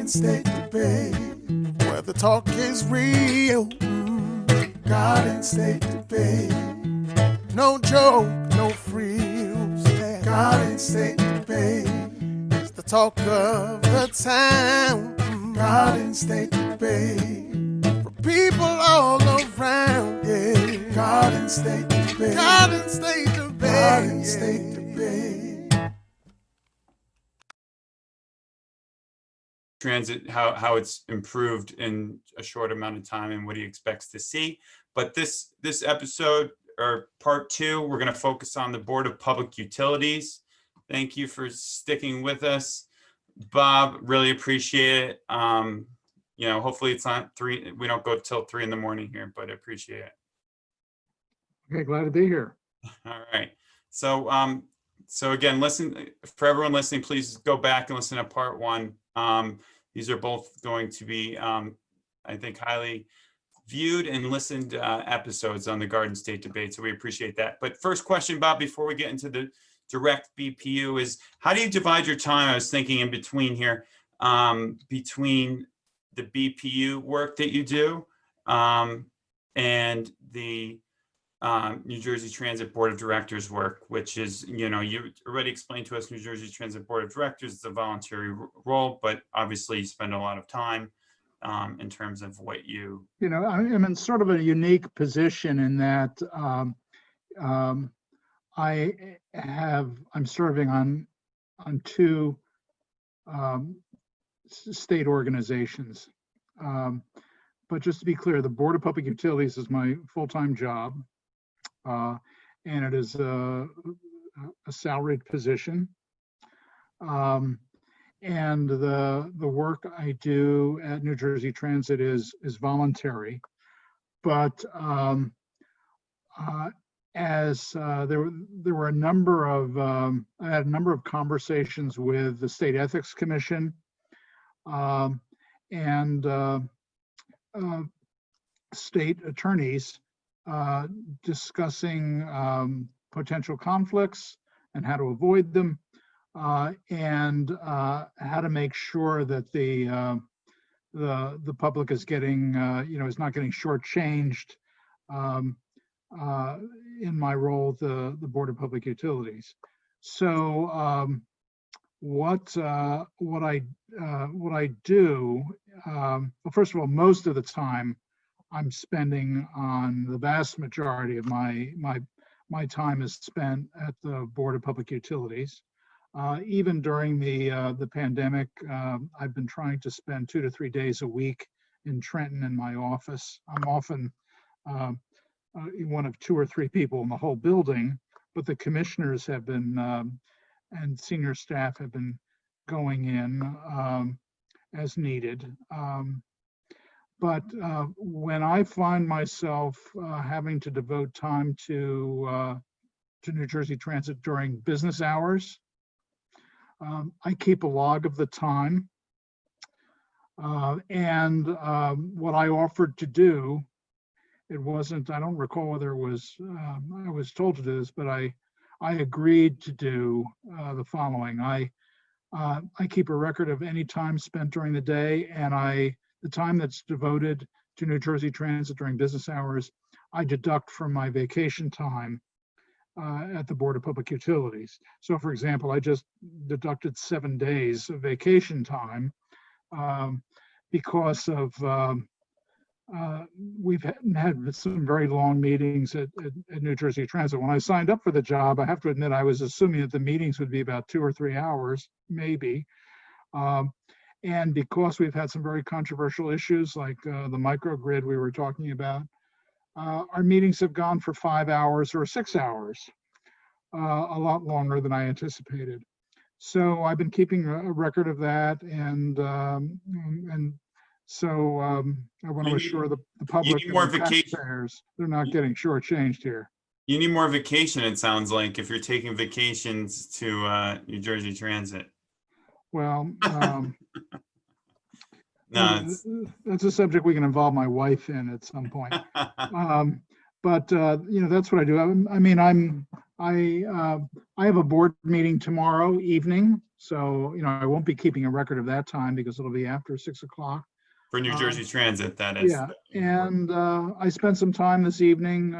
Garden State Debate, where the talk is real. Garden State Debate, no joke, no frills. Garden State Debate, it's the talk of the town. Garden State Debate, for people all around. Yeah, Garden State Debate, Garden State Debate, Garden State Debate. Transit, how it's improved in a short amount of time and what he expects to see. But this episode, or part 2, we're going to focus on the Board of Public Utilities. Thank you for sticking with us, Bob. Really appreciate it. You know, hopefully it's not 3. We don't go till 3 in the morning here, but I appreciate it. Okay, glad to be here. All right. So again, listen, for everyone listening, please go back and listen to part 1. These are both going to be, I think, highly viewed and listened episodes on the Garden State Debate. So we appreciate that. But first question, Bob, before we get into the direct BPU, is how do you divide your time? I was thinking in between here, between the BPU work that you do and the New Jersey Transit Board of Directors work, which is, you know, you already explained to us New Jersey Transit Board of Directors is a voluntary role, but obviously you spend a lot of time in terms of what you... You know, I'm in sort of a unique position in that I'm serving on 2 state organizations. But just to be clear, the Board of Public Utilities is my full-time job. And it is a salaried position. And the work I do at New Jersey Transit is voluntary. But as there were a number of, I had a number of conversations with the State Ethics Commission and state attorneys discussing potential conflicts and how to avoid them, and how to make sure that the public is getting, you know, is not getting shortchanged in my role, the Board of Public Utilities. So what I do, well, first of all, most of the time I'm spending on the vast majority of my time is spent at the Board of Public Utilities. Even during the pandemic, I've been trying to spend 2 to 3 days a week in Trenton in my office. I'm often one of 2 or 3 people in the whole building, but the commissioners have been and senior staff have been going in as needed. But when I find myself having to devote time to New Jersey Transit during business hours, I keep a log of the time. And what I offered to do, it wasn't, I don't recall whether it was, I was told to do this, but I agreed to do the following. I keep a record of any time spent during the day, and the time that's devoted to New Jersey Transit during business hours, I deduct from my vacation time at the Board of Public Utilities. So for example, I just deducted 7 days of vacation time because of, we've had some very long meetings at New Jersey Transit. When I signed up for the job, I have to admit, I was assuming that the meetings would be about 2 or 3 hours, maybe. And because we've had some very controversial issues like the microgrid we were talking about, our meetings have gone for 5 hours or 6 hours, a lot longer than I anticipated. So I've been keeping a record of that, and so I want to assure the public and the taxpayers they're not getting shortchanged here. You need more vacation, it sounds like, if you're taking vacations to New Jersey Transit. Well, no, that's a subject we can involve my wife in at some point. but that's what I do. I mean, I have a board meeting tomorrow evening, so I won't be keeping a record of that time because it'll be after 6 o'clock. For New Jersey Transit, that is. Yeah, and I spent some time this evening,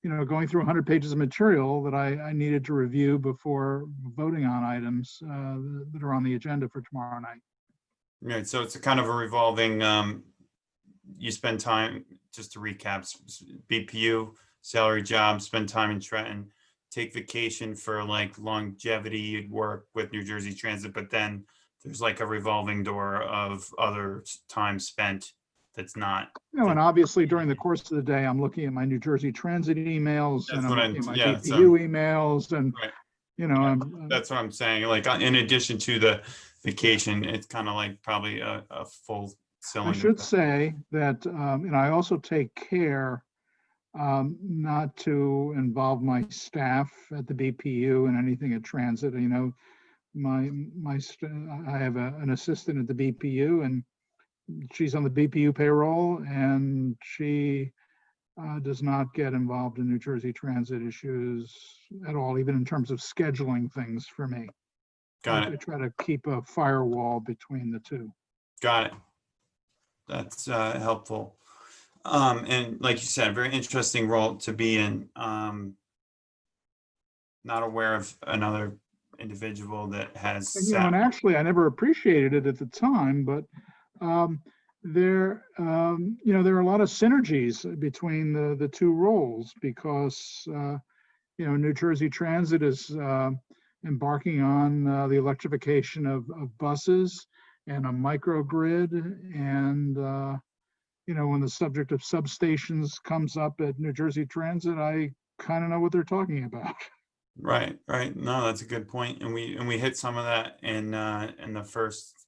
going through 100 pages of material that I needed to review before voting on items that are on the agenda for tomorrow night. Right, so it's a kind of a revolving, you spend time, just to recap, BPU, salary job, spend time in Trenton, take vacation for like longevity work with New Jersey Transit, but then there's like a revolving door of other time spent that's not. And obviously during the course of the day, I'm looking at my New Jersey Transit emails and I'm looking at my BPU emails and, right. That's what I'm saying. Like in addition to the vacation, it's kind of like probably a full cylinder. I should say that, I also take care not to involve my staff at the BPU in anything at Transit. I have an assistant at the BPU and she's on the BPU payroll and she does not get involved in New Jersey Transit issues at all, even in terms of scheduling things for me. Got it. I try to keep a firewall between the two. Got it. That's helpful. And like you said, very interesting role to be in. Not aware of another individual that has. And actually, I never appreciated it at the time, but there are a lot of synergies between the two roles because New Jersey Transit is embarking on the electrification of buses and a microgrid, and when the subject of substations comes up at New Jersey Transit, I kind of know what they're talking about. Right. No, that's a good point, and we hit some of that in the first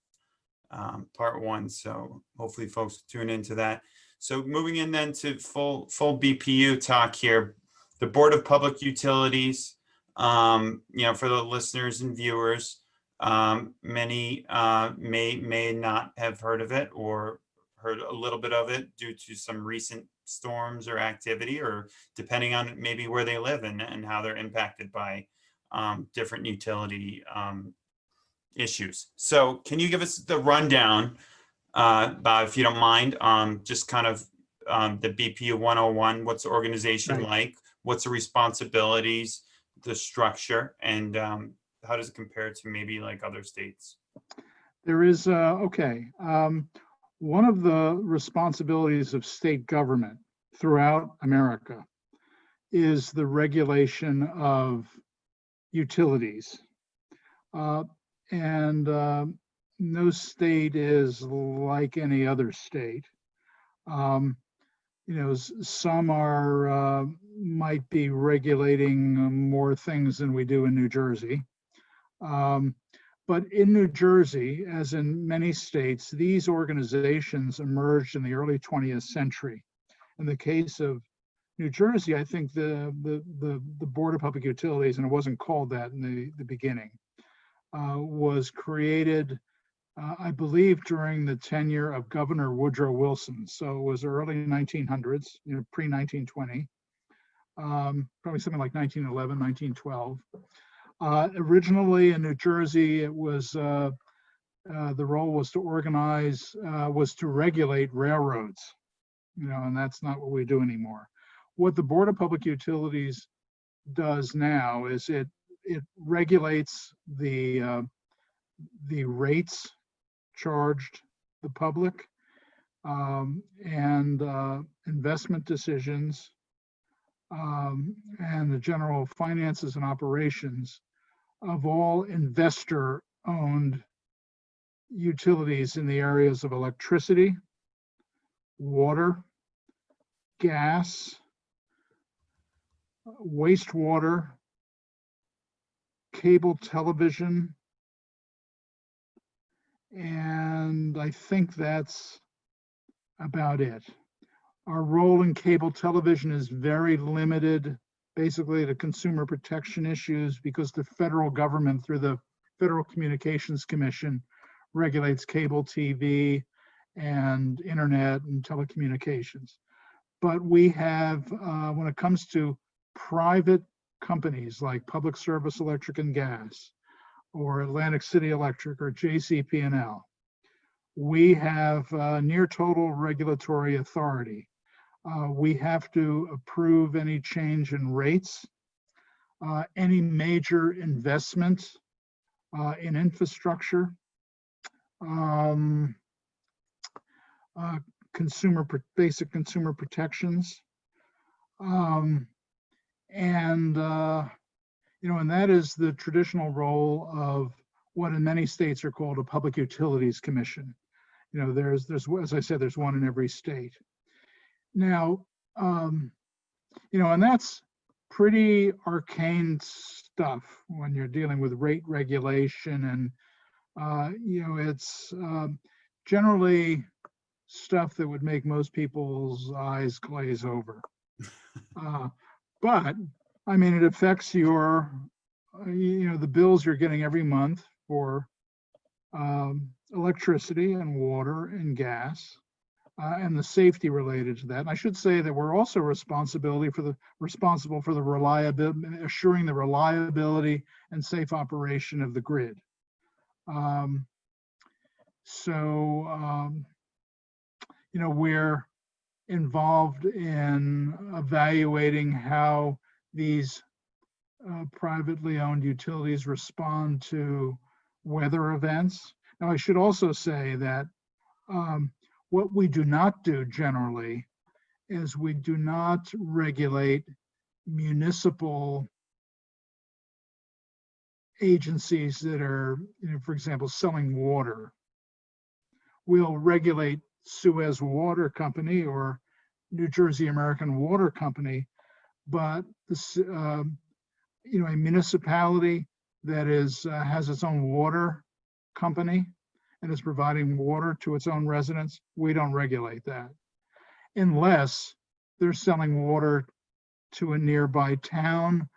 part one. So hopefully folks tune into that. So moving in then to full BPU talk here, the Board of Public Utilities. For the listeners and viewers, many may not have heard of it or heard a little bit of it due to some recent storms or activity, or depending on maybe where they live and how they're impacted by different utility issues. So can you give us the rundown, Bob, if you don't mind, just kind of the BPU 101, what's the organization like, what's the responsibilities, the structure, and how does it compare to maybe like other states? There is, one of the responsibilities of state government throughout America is the regulation of utilities. And no state is like any other state. Some are might be regulating more things than we do in New Jersey. But in New Jersey, as in many states, these organizations emerged in the early 20th century. In the case of New Jersey, I think the Board of Public Utilities, and it wasn't called that in the beginning, was created, I believe, during the tenure of Governor Woodrow Wilson. So it was early 1900s, pre-1920, probably something like 1911, 1912. Originally in New Jersey, it was the role was to organize, was to regulate railroads, and that's not what we do anymore. What the Board of Public Utilities does now is it regulates the rates charged the public and investment decisions and the general finances and operations of all investor-owned utilities in the areas of electricity, water, gas, wastewater, cable television, and I think that's about it. Our role in cable television is very limited, basically to consumer protection issues, because the federal government, through the Federal Communications Commission, regulates cable TV and internet and telecommunications. But we have, when it comes to private companies like Public Service Electric and Gas, or Atlantic City Electric, or JCP&L, we have near total regulatory authority. We have to approve any change in rates, any major investment in infrastructure, basic consumer protections, and and that is the traditional role of what in many states are called a Public Utilities Commission. There's as I said, there's one in every state. Now, and that's pretty arcane stuff when you're dealing with rate regulation, and it's generally stuff that would make most people's eyes glaze over. But I mean, it affects your, the bills you're getting every month for electricity and water and gas, and the safety related to that. And I should say that we're also responsible for the reliability, assuring the reliability and safe operation of the grid. We're involved in evaluating how these privately owned utilities respond to weather events. Now, I should also say that what we do not do generally is we do not regulate municipal agencies that are, for example, selling water. We'll regulate Suez Water Company or New Jersey American Water Company, but this, a municipality that has its own water company and is providing water to its own residents, we don't regulate that unless they're selling water to a nearby town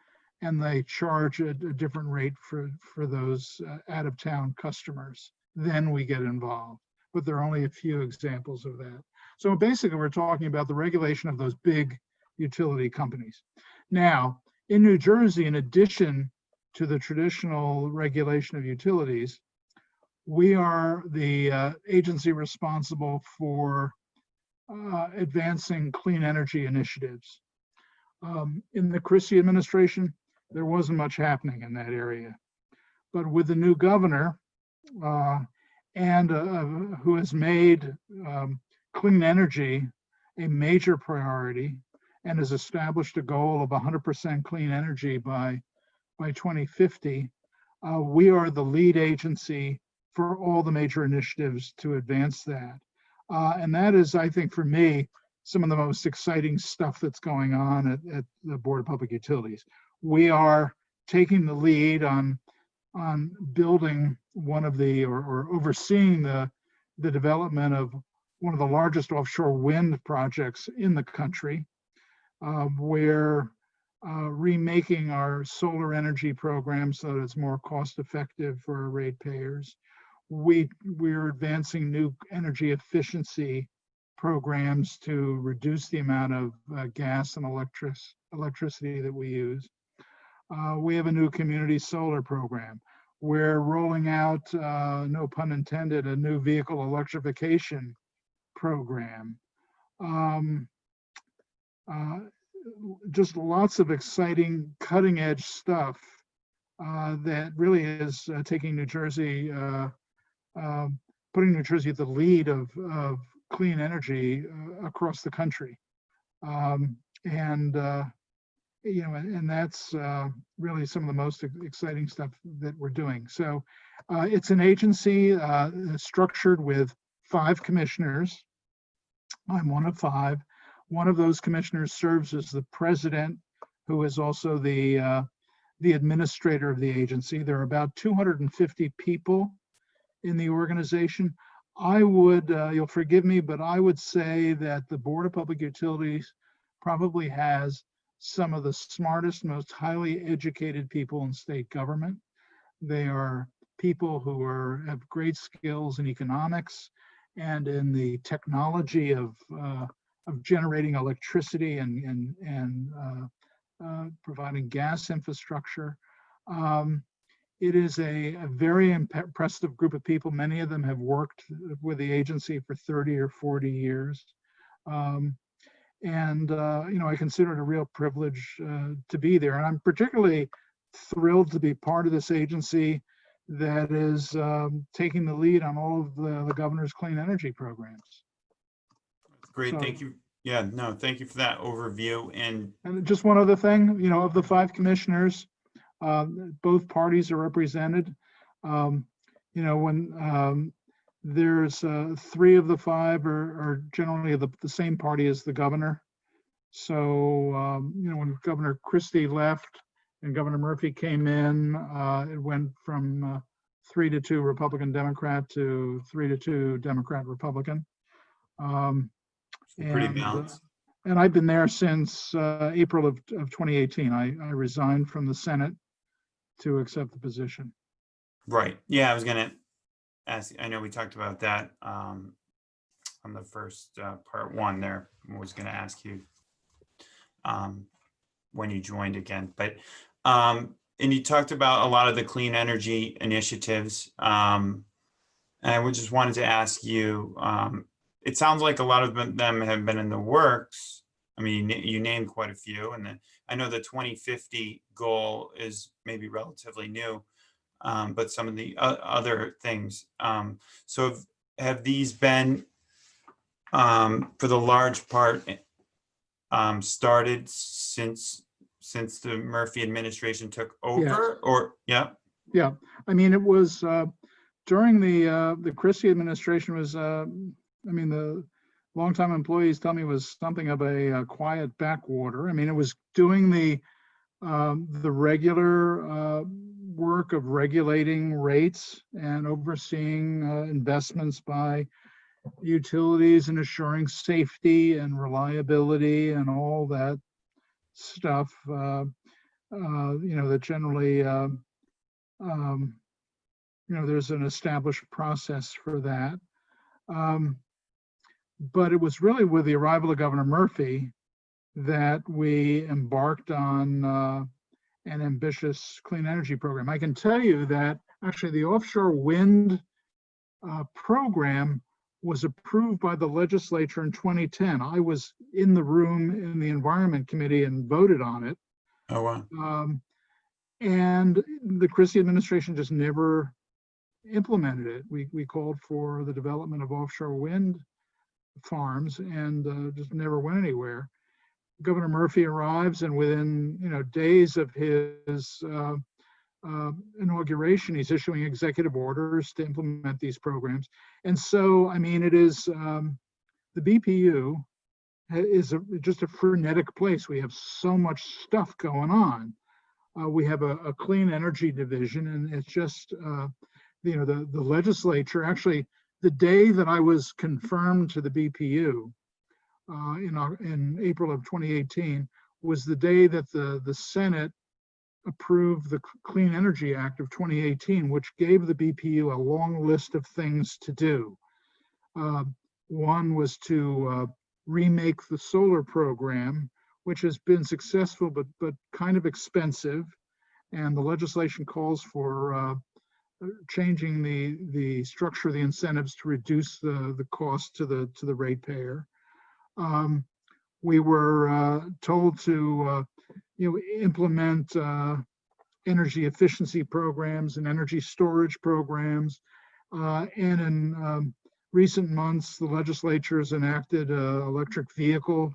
and they charge a different rate for those out-of-town customers. Then we get involved, but there are only a few examples of that. So basically, we're talking about the regulation of those big utility companies. Now, in New Jersey, in addition to the traditional regulation of utilities, we are the agency responsible for advancing clean energy initiatives. In the Christie administration, there wasn't much happening in that area. But with the new governor, and who has made clean energy a major priority and has established a goal of 100% clean energy by 2050, we are the lead agency for all the major initiatives to advance that. And that is, I think, for me, some of the most exciting stuff that's going on at the Board of Public Utilities. We are taking the lead on building one of the, or overseeing the development of one of the largest offshore wind projects in the country. We're remaking our solar energy program so that it's more cost effective for ratepayers. We're advancing new energy efficiency programs to reduce the amount of gas and electricity that we use. We have a new community solar program. We're rolling out, no pun intended, a new vehicle electrification program. Just lots of exciting cutting edge stuff that really is taking New Jersey, putting New Jersey at the lead of clean energy across the country. And that's really some of the most exciting stuff that we're doing. So it's an agency structured with 5 commissioners. I'm one of 5. One of those commissioners serves as the president, who is also the administrator of the agency. There are about 250 people in the organization. I would, you'll forgive me, but I would say that the Board of Public Utilities probably has some of the smartest, most highly educated people in state government. They are people who have great skills in economics and in the technology of of generating electricity and providing gas infrastructure. It is a very impressive group of people. Many of them have worked with the agency for 30 or 40 years. I consider it a real privilege to be there. And I'm particularly thrilled to be part of this agency that is taking the lead on all of the governor's clean energy programs. Great, So, thank you. Yeah, no, thank you for that overview. And just one other thing, of the 5 commissioners, both parties are represented. When there's 3 of the 5 are generally the same party as the governor. So, when Governor Christie left and Governor Murphy came in, it went from 3-2 Republican Democrat to 3-2 Democrat Republican. pretty balanced. And I've been there since April of 2018. I resigned from the Senate to accept the position. Right. Yeah, I was going to ask, I know we talked about that on the first part 1 there. I was going to ask you when you joined again, but and you talked about a lot of the clean energy initiatives. And I just wanted to ask you, it sounds like a lot of them have been in the works. I mean, you named quite a few, and then I know the 2050 goal is maybe relatively new, but some of the other things. So have these been, for the large part, started since the Murphy administration took over? Yes. Or yeah? Yeah, I mean, it was during the Christie administration was, the longtime employees tell me it was something of a quiet backwater. I mean, it was doing the regular work of regulating rates and overseeing investments by utilities and assuring safety and reliability and all that stuff. That generally, there's an established process for that. But it was really with the arrival of Governor Murphy that we embarked on an ambitious clean energy program. I can tell you that actually the offshore wind program was approved by the legislature in 2010. I was in the room in the Environment Committee and voted on it. Oh, wow. And the Christie administration just never implemented it. We called for the development of offshore wind farms and just never went anywhere. Governor Murphy arrives, and within days of his inauguration, he's issuing executive orders to implement these programs. And so, I mean, it is the BPU is just a frenetic place. We have so much stuff going on. We have a clean energy division, and it's just the legislature. Actually, the day that I was confirmed to the BPU in April of 2018 was the day that the Senate approved the Clean Energy Act of 2018, which gave the BPU a long list of things to do. One was to remake the solar program, which has been successful but kind of expensive, and the legislation calls for changing the structure of the incentives to reduce the cost to the ratepayer. We were told to implement energy efficiency programs and energy storage programs, and in recent months, the legislature has enacted electric vehicle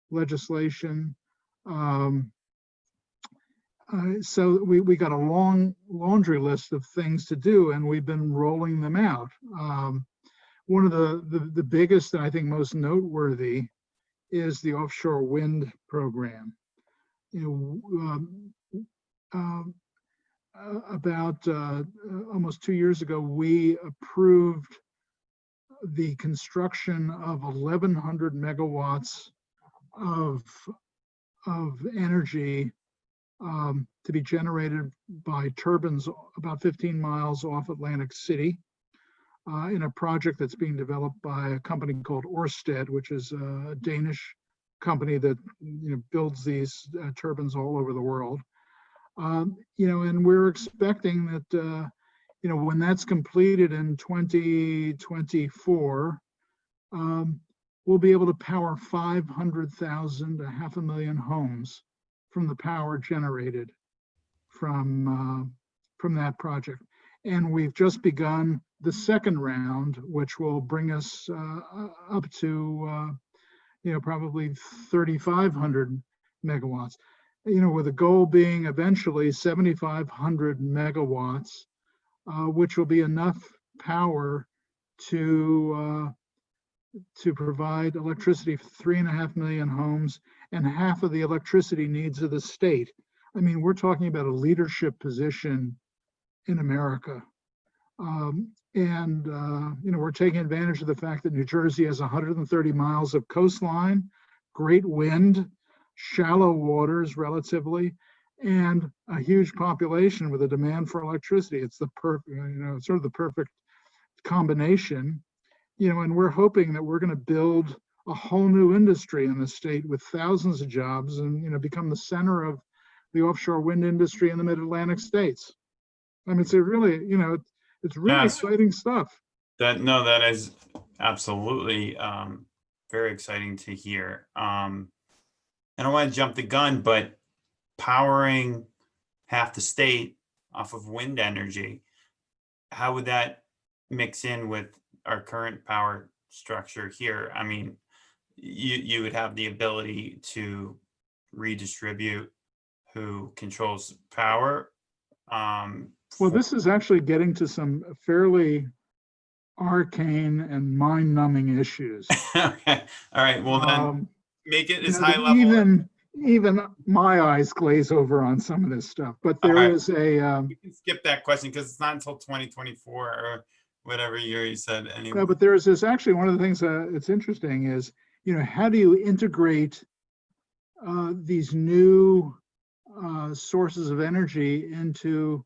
legislation. So we got a long laundry list of things to do, and we've been rolling them out. One of the biggest and I think most noteworthy is the offshore wind program. About almost 2 years ago, we approved the construction of 1,100 megawatts of energy to be generated by turbines about 15 miles off Atlantic City. in a project that's being developed by a company called Ørsted, which is a Danish company that builds these turbines all over the world. And we're expecting that when that's completed in 2024, we'll be able to power 500,000 to 500,000 homes from the power generated from that project. And we've just begun the second round, which will bring us up to probably 3,500 megawatts. With the goal being eventually 7,500 megawatts, which will be enough power to provide electricity for 3.5 million homes and half of the electricity needs of the state. I mean, we're talking about a leadership position in America. We're taking advantage of the fact that New Jersey has 130 miles of coastline, great wind, shallow waters relatively, and a huge population with a demand for electricity. It's the perfect, sort of the perfect combination, and we're hoping that we're going to build a whole new industry in the state with thousands of jobs and, become the center of the offshore wind industry in the mid-Atlantic states. I mean, it's a really, it's really exciting stuff. That is absolutely very exciting to hear. I don't want to jump the gun, but powering half the state off of wind energy, how would that mix in with our current power structure here? I mean, you would have the ability to redistribute who controls power. Well, this is actually getting to some fairly arcane and mind-numbing issues. Okay. All right. Well, then make it as high level. Even my eyes glaze over on some of this stuff. But there is a. We can skip that question because it's not until 2024 or whatever year you said. Anyway. No, but there is this actually one of the things that's interesting is how do you integrate these new sources of energy into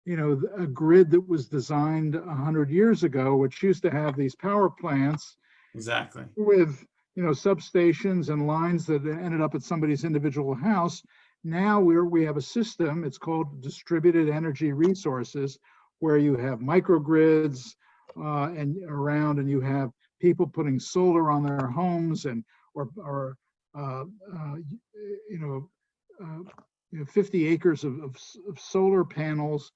a grid that was designed 100 years ago, which used to have these power plants exactly with substations and lines that ended up at somebody's individual house. Now we have a system, it's called distributed energy resources, where you have microgrids and around, and you have people putting solar on their homes and or 50 acres of solar panels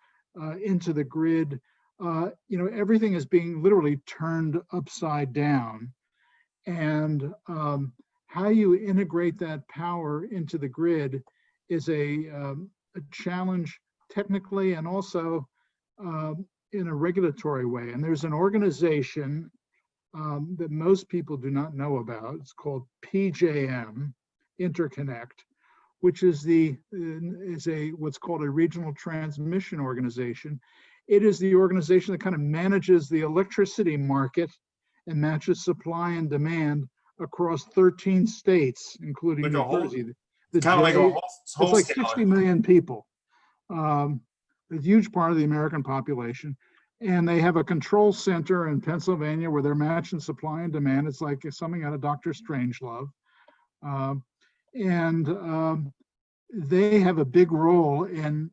into the grid. Everything is being literally turned upside down. And how you integrate that power into the grid is a challenge technically and also in a regulatory way. And there's an organization that most people do not know about. It's called PJM Interconnect, which is what's called a regional transmission organization. It is the organization that kind of manages the electricity market and matches supply and demand across 13 states, including like New Jersey. It's kind of like a whole it's like 60 million people, a huge part of the American population. And they have a control center in Pennsylvania where they're matching supply and demand. It's like something out of Dr. Strangelove. They have a big role in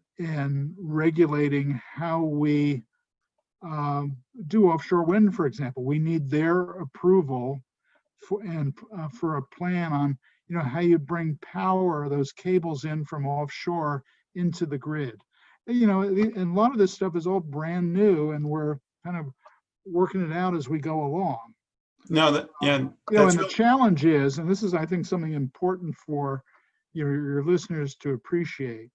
regulating how we do offshore wind, for example. We need their approval for a plan on how you bring power, those cables in from offshore into the grid. And a lot of this stuff is all brand new, and we're kind of working it out as we go along. And the challenge is, and this is, I think, something important for your listeners to appreciate.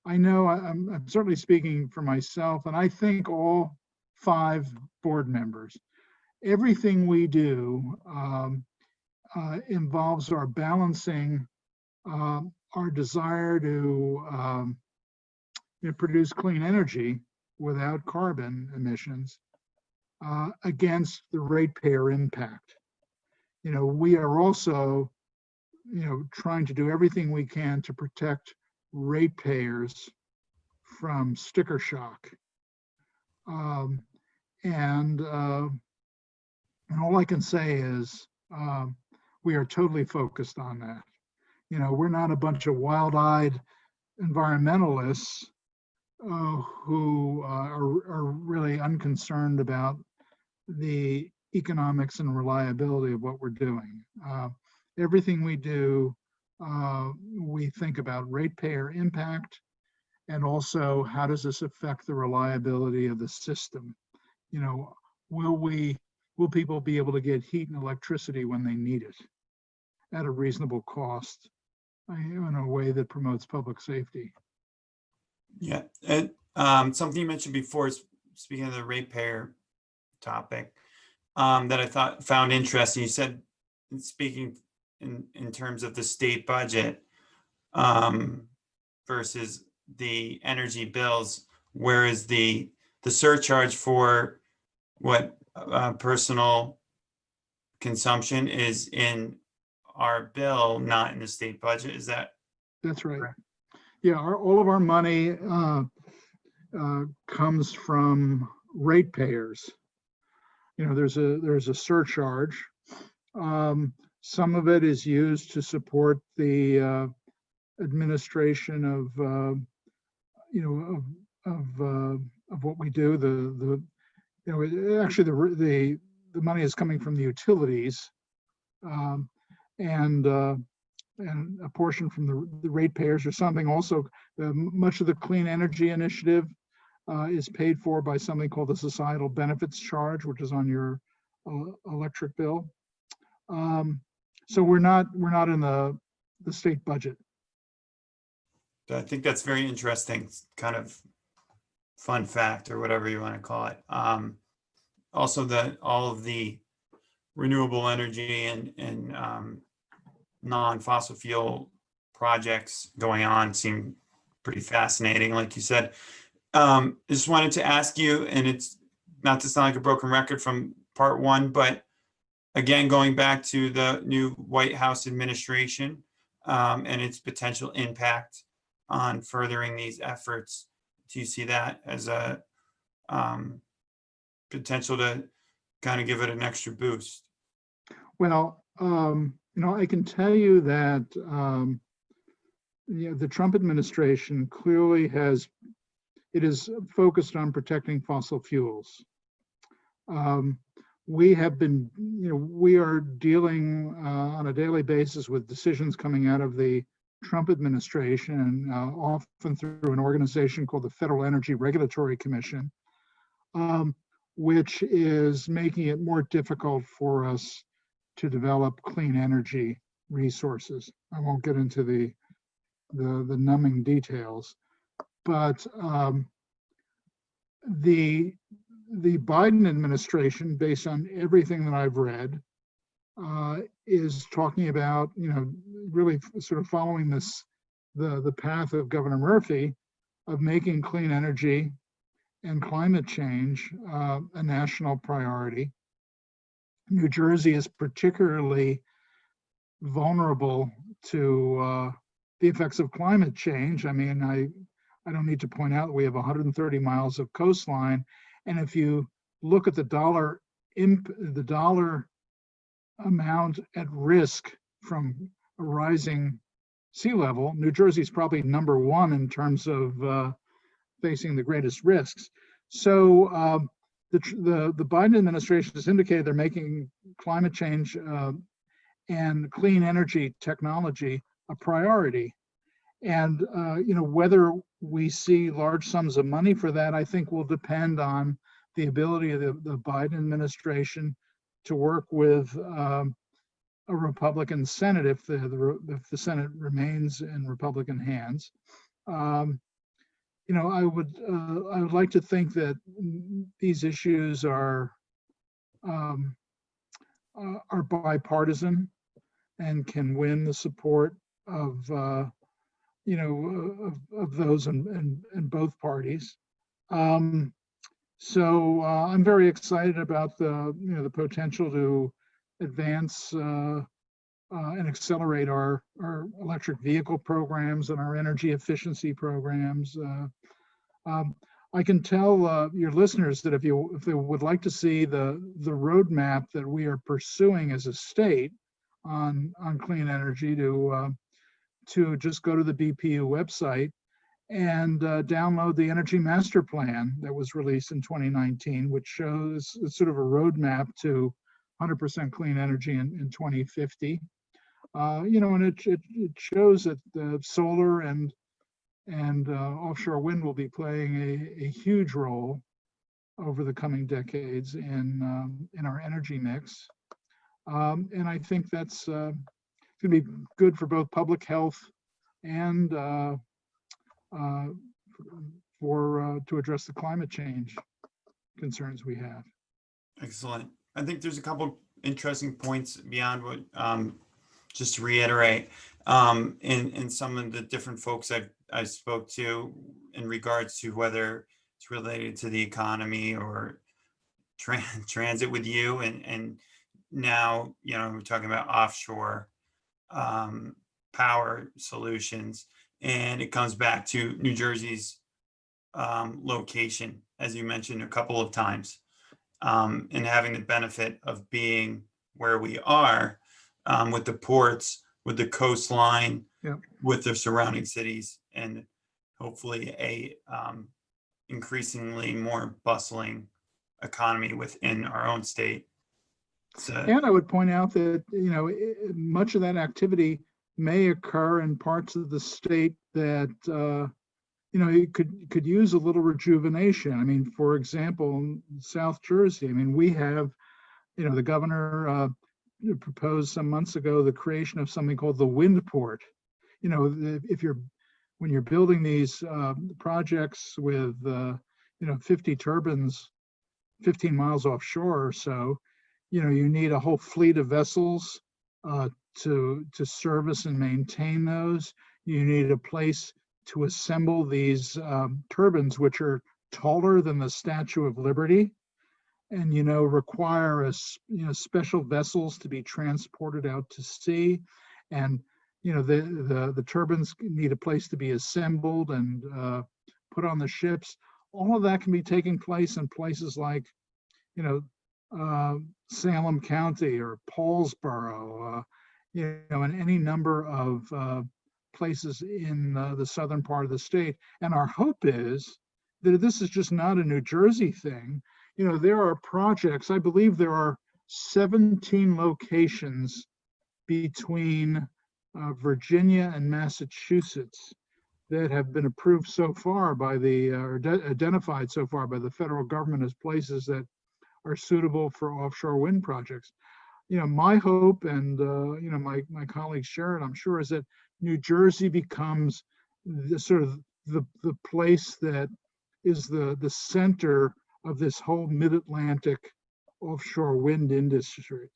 I know I'm certainly speaking for myself, and I think all 5 board members. Everything we do involves our balancing our desire to produce clean energy without carbon emissions against the ratepayer impact. We are also trying to do everything we can to protect ratepayers from sticker shock. And all I can say is we are totally focused on that. You know, we're not a bunch of wild-eyed environmentalists who are really unconcerned about the economics and reliability of what we're doing. Everything we do, we think about ratepayer impact, and also how does this affect the reliability of the system? You know, will people be able to get heat and electricity when they need it at a reasonable cost in a way that promotes public safety? Yeah, and something you mentioned before, speaking of the ratepayer topic, that I found interesting. You said, speaking in terms of the state budget versus the energy bills, whereas the surcharge for what personal consumption is in our bill, not in the state budget. Is that? That's right. Correct. Yeah, all of our money comes from ratepayers. You know, there's a surcharge. Some of it is used to support the administration of of what we do. Actually the money is coming from the utilities, and a portion from the ratepayers or something. Also, much of the clean energy initiative is paid for by something called the societal benefits charge, which is on your electric bill. So we're not in the state budget. I think that's very interesting, kind of fun fact or whatever you want to call it. Also, all of the renewable energy and non-fossil fuel projects going on seem pretty fascinating, like you said. I just wanted to ask you, and it's not to sound like a broken record from part one, but again, going back to the new White House administration and its potential impact on furthering these efforts, do you see that as a potential to kind of give it an extra boost? Well, I can tell you that the Trump administration clearly is focused on protecting fossil fuels. We are dealing on a daily basis with decisions coming out of the Trump administration, often through an organization called the Federal Energy Regulatory Commission, which is making it more difficult for us to develop clean energy resources. I won't get into the numbing details, but the Biden administration, based on everything that I've read, is talking about, really sort of following the path of Governor Murphy of making clean energy and climate change a national priority. New Jersey is particularly vulnerable to the effects of climate change. I mean, I don't need to point out that we have 130 miles of coastline, and if you look at the dollar amount at risk from a rising sea level, New Jersey is probably number one in terms of facing the greatest risks. So the Biden administration has indicated they're making climate change and clean energy technology a priority. And whether we see large sums of money for that, I think will depend on the ability of the Biden administration to work with a Republican Senate if the Senate remains in Republican hands. I would like to think that these issues are bipartisan and can win the support of those in both parties. So I'm very excited about the potential to advance and accelerate our electric vehicle programs and our energy efficiency programs. I can tell your listeners that if they would like to see the roadmap that we are pursuing as a state on clean energy, to just go to the BPU website and download the Energy Master Plan that was released in 2019, which shows sort of a roadmap to 100% clean energy in 2050. And it shows that solar and offshore wind will be playing a huge role over the coming decades in our energy mix. And I think that's going to be good for both public health and to address the climate change concerns we have. Excellent. I think there's a couple interesting points beyond what, just to reiterate, in some of the different folks I spoke to in regards to whether it's related to the economy or transit with you, and now, we're talking about offshore power solutions, and it comes back to New Jersey's location, as you mentioned a couple of times, and having the benefit of being where we are, with the ports, with the coastline, Yep. with the surrounding cities, and hopefully a increasingly more bustling economy within our own state. So, and I would point out that much of that activity may occur in parts of the state that it could use a little rejuvenation. I mean, for example, in South Jersey, we have, the governor proposed some months ago the creation of something called the wind port. When you're building these projects with 50 turbines 15 miles offshore or so, you need a whole fleet of vessels to service and maintain those. You need a place to assemble these turbines, which are taller than the Statue of Liberty, and require special vessels to be transported out to sea, and the turbines need a place to be assembled and put on the ships. All of that can be taking place in places like Salem County or Paulsboro, and any number of places in the southern part of the state. And our hope is that this is just not a New Jersey thing. There are projects, I believe there are 17 locations between Virginia and Massachusetts that have been approved so far by or identified so far by the federal government as places that are suitable for offshore wind projects. My hope, and my colleagues share it, I'm sure, is that New Jersey becomes the sort of the place that is the center of this whole mid-Atlantic offshore wind industry.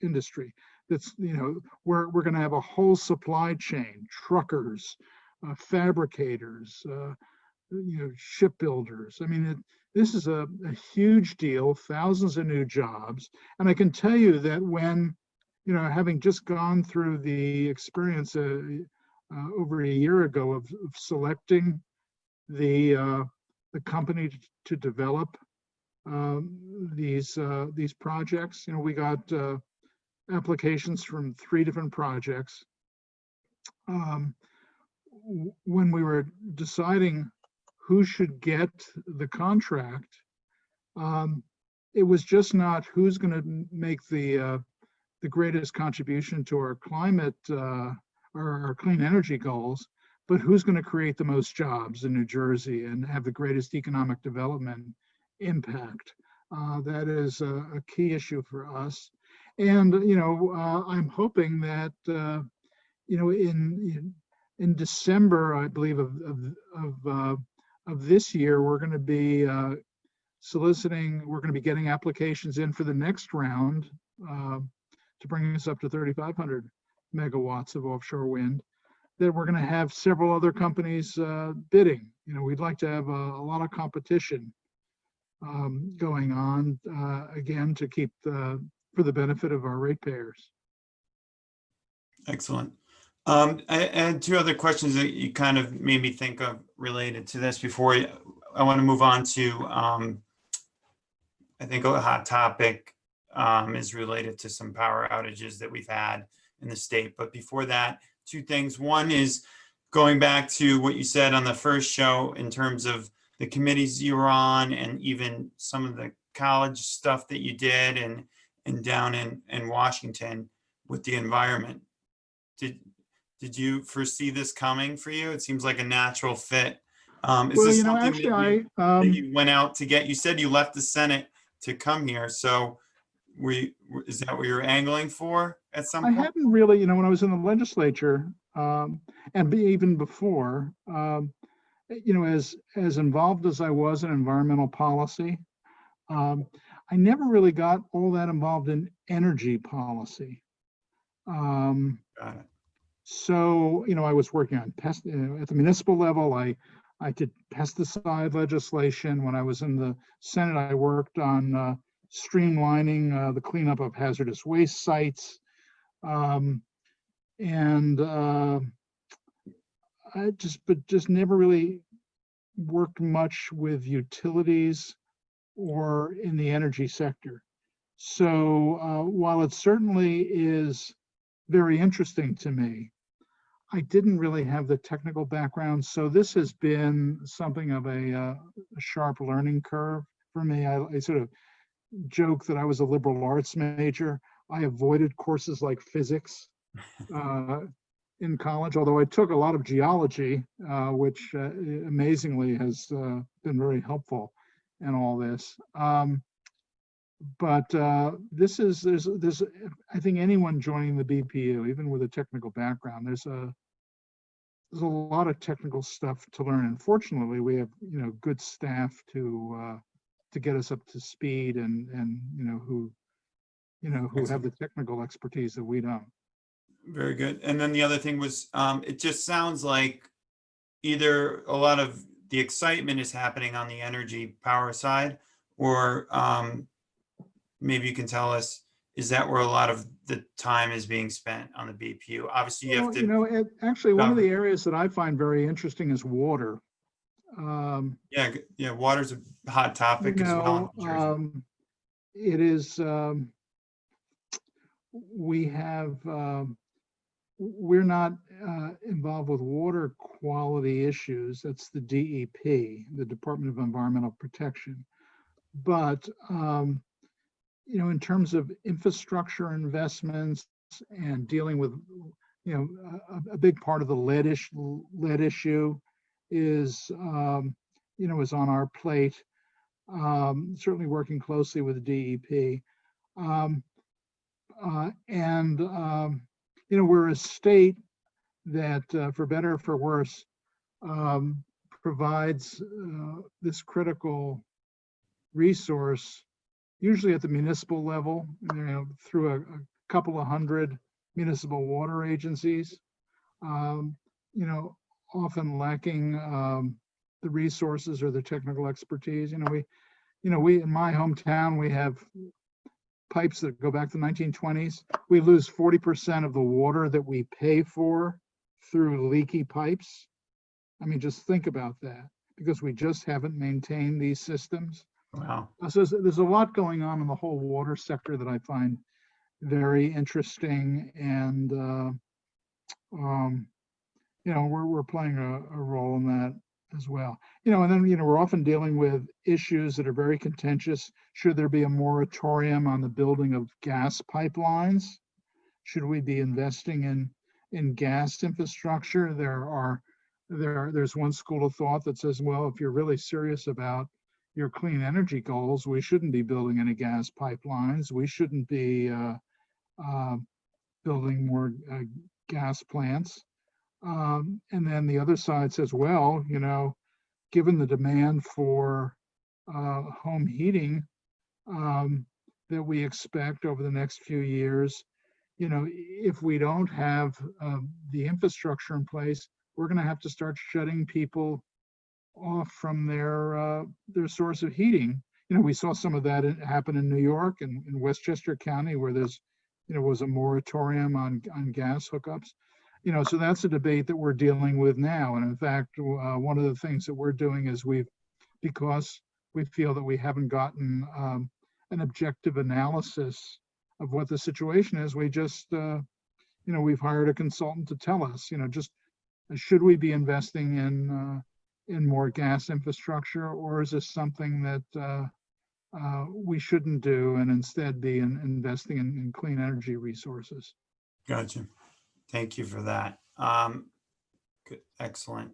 That's, we're going to have a whole supply chain, truckers, fabricators, shipbuilders. This is a huge deal, thousands of new jobs. And I can tell you that when, having just gone through the experience over a year ago of selecting the company to develop these projects, we got applications from 3 different projects. When we were deciding who should get the contract, it was just not who's going to make the greatest contribution to our climate or our clean energy goals, but who's going to create the most jobs in New Jersey and have the greatest economic development impact. That is a key issue for us. And I'm hoping that in December, I believe, of this year, we're going to be soliciting. We're going to be getting applications in for the next round to bring us up to 3,500 megawatts of offshore wind. That we're going to have several other companies bidding. We'd like to have a lot of competition going on again to keep for the benefit of our ratepayers. Excellent. I had 2 other questions that you kind of made me think of related to this before I want to move on to, I think a hot topic is related to some power outages that we've had in the state. But before that, two things. One is going back to what you said on the first show in terms of the committees you were on and even some of the college stuff that you did and down in Washington with the environment. Did you foresee this coming for you? It seems like a natural fit. Is Well, this you know, something actually, that you went out to get? You said you left the Senate to come here. So is that what you were angling for at some I point? hadn't really, you know, when I was in the legislature, even before, you know, as involved as I was in environmental policy, I never really got all that involved in energy policy. Got it. So, you know, I was working on pest at the municipal level. I did pesticide legislation. When I was in the Senate, I worked on streamlining the cleanup of hazardous waste sites. I just never really worked much with utilities or in the energy sector. So while it certainly is very interesting to me, I didn't really have the technical background. So this has been something of a sharp learning curve for me. I sort of joke that I was a liberal arts major. I avoided courses like physics in college, although I took a lot of geology, which amazingly has been very helpful in all this. But there's I think anyone joining the BPU, even with a technical background, there's a lot of technical stuff to learn. And fortunately, we have, you know, good staff to get us up to speed and who have the technical expertise that we don't. Very good. And then the other thing was, it just sounds like either a lot of the excitement is happening on the energy power side, or maybe you can tell us, is that where a lot of the time is being spent on the BPU? Obviously, you have to. You know, actually, one of the areas that I find very interesting is water. Yeah, water's a hot topic as well. It is. We're not involved with water quality issues. That's the DEP, the Department of Environmental Protection. But you know, in terms of infrastructure investments and dealing with, you know, a big part of the lead issue is, you know, is on our plate. Certainly working closely with the DEP. You know, we're a state that, for better or for worse, provides this critical resource, usually at the municipal level, you know, through a couple of hundred municipal water agencies, you know, often lacking the resources or the technical expertise. We in my hometown, we have pipes that go back to the 1920s. We lose 40% of the water that we pay for through leaky pipes. I mean, just think about that, because we just haven't maintained these systems. Wow. So there's a lot going on in the whole water sector that I find very interesting, and you know, we're playing a role in that as well. You know, and then, you know, we're often dealing with issues that are very contentious. Should there be a moratorium on the building of gas pipelines? Should we be investing in gas infrastructure? There's one school of thought that says, well, if you're really serious about your clean energy goals, we shouldn't be building any gas pipelines. We shouldn't be building more gas plants. And then the other side says, well, you know, given the demand for home heating that we expect over the next few years, you know, if we don't have the infrastructure in place, we're going to have to start shutting people off from their source of heating. You know, we saw some of that happen in New York and in Westchester County, where there's, you know, was a moratorium on gas hookups. You know, so that's a debate that we're dealing with now. And in fact, one of the things that we're doing is we've because we feel that we haven't gotten an objective analysis of what the situation is. We just, we've hired a consultant to tell us, just should we be investing in more gas infrastructure, or is this something that we shouldn't do and instead be investing in clean energy resources? Gotcha. Thank you for that. Good, excellent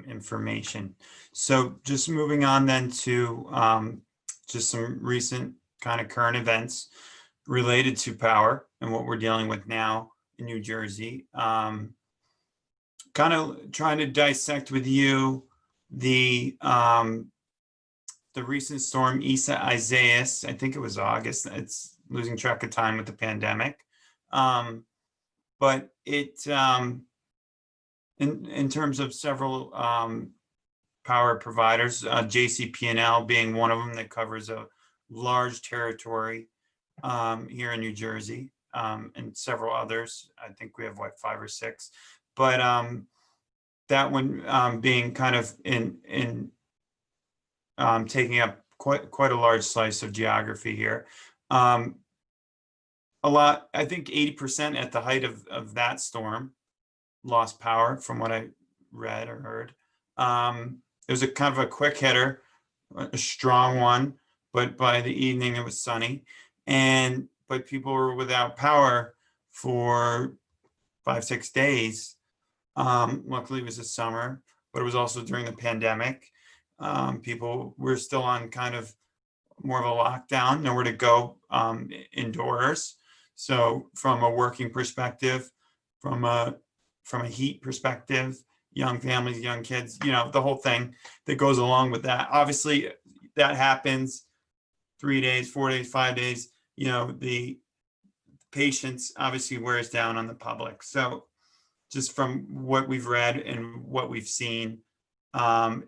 information. So just moving on then to just some recent kind of current events related to power and what we're dealing with now in New Jersey. Kind of trying to dissect with you the recent storm Isaias. I think it was August. It's losing track of time with the pandemic. But it, in terms of several power providers, JCP&L being one of them that covers a large territory here in New Jersey, and several others. I think we have 5 or 6, but that one being kind of in taking up quite a large slice of geography here. A lot, I think 80% at the height of that storm lost power from what I read or heard. It was a kind of a quick hitter, a strong one, but by the evening it was sunny, but people were without power for 5-6 days. Luckily it was the summer, but it was also during the pandemic. People were still on kind of more of a lockdown, nowhere to go indoors. So from a working perspective, from a heat perspective, young families, young kids, the whole thing that goes along with that. Obviously that happens 3 days, 4 days, 5 days, the patience obviously wears down on the public. So just from what we've read and what we've seen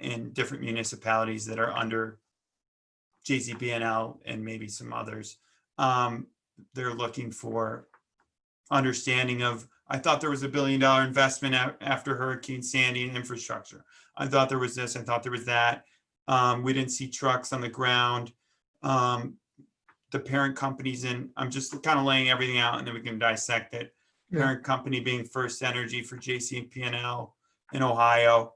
in different municipalities that are under JCP&L and maybe some others, they're looking for understanding of, I thought there was $1 billion investment after Hurricane Sandy in infrastructure. I thought there was this, I thought there was that. We didn't see trucks on the ground. The parent companies I'm just kind of laying everything out and then we can dissect it. Yeah. Parent company being First Energy for JCP&L in Ohio.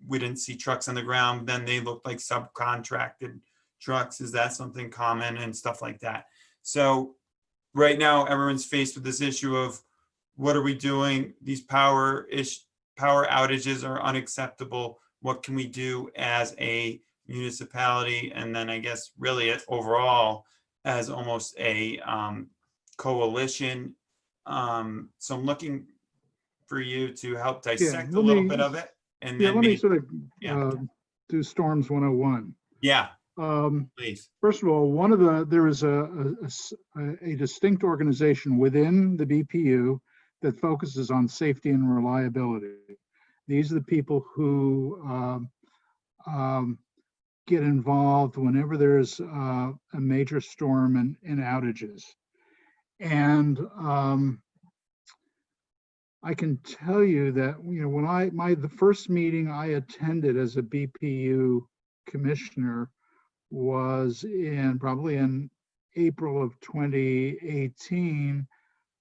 We didn't see trucks on the ground. Then they looked like subcontracted trucks. Is that something common and stuff like that? So right now, everyone's faced with this issue of what are we doing? These power outages are unacceptable. What can we do as a municipality? And then I guess really overall as almost a coalition. So I'm looking for you to help dissect a little bit of it. And then let me sort of yeah. do Storms 101. Yeah, please. First of all, there is a distinct organization within the BPU that focuses on safety and reliability. These are the people who get involved whenever there's a major storm and outages. And I can tell you that when the first meeting I attended as a BPU commissioner was probably in April of 2018,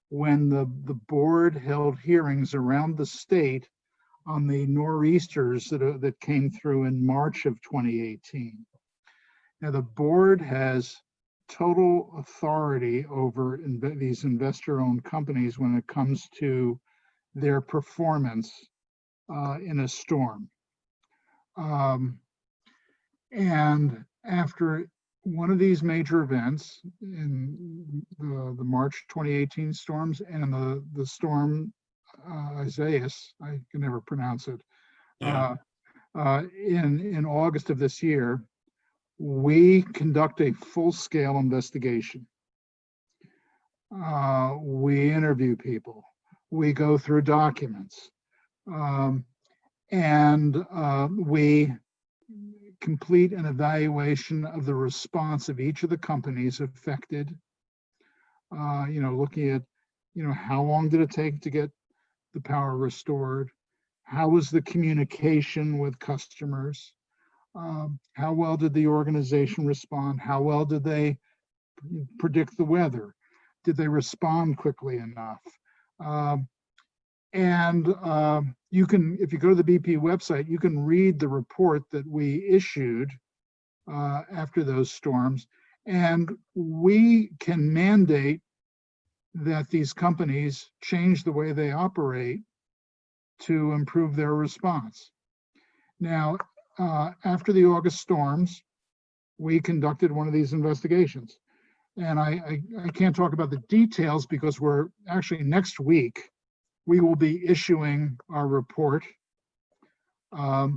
when the board held hearings around the state on the nor'easters that came through in March of 2018. Now the board has total authority over these investor-owned companies when it comes to their performance in a storm. And after one of these major events in the March 2018 storms and the storm Isaias, I can never pronounce it, Yeah. in August of this year, we conduct a full-scale investigation. We interview people. We go through documents. And we complete an evaluation of the response of each of the companies affected. Looking at, how long did it take to get the power restored? How was the communication with customers? How well did the organization respond? How well did they predict the weather? Did they respond quickly enough? You can, if you go to the BPU website, you can read the report that we issued after those storms, and we can mandate that these companies change the way they operate to improve their response. Now, after the August storms, we conducted one of these investigations. And I can't talk about the details because we're actually next week, we will be issuing our report. But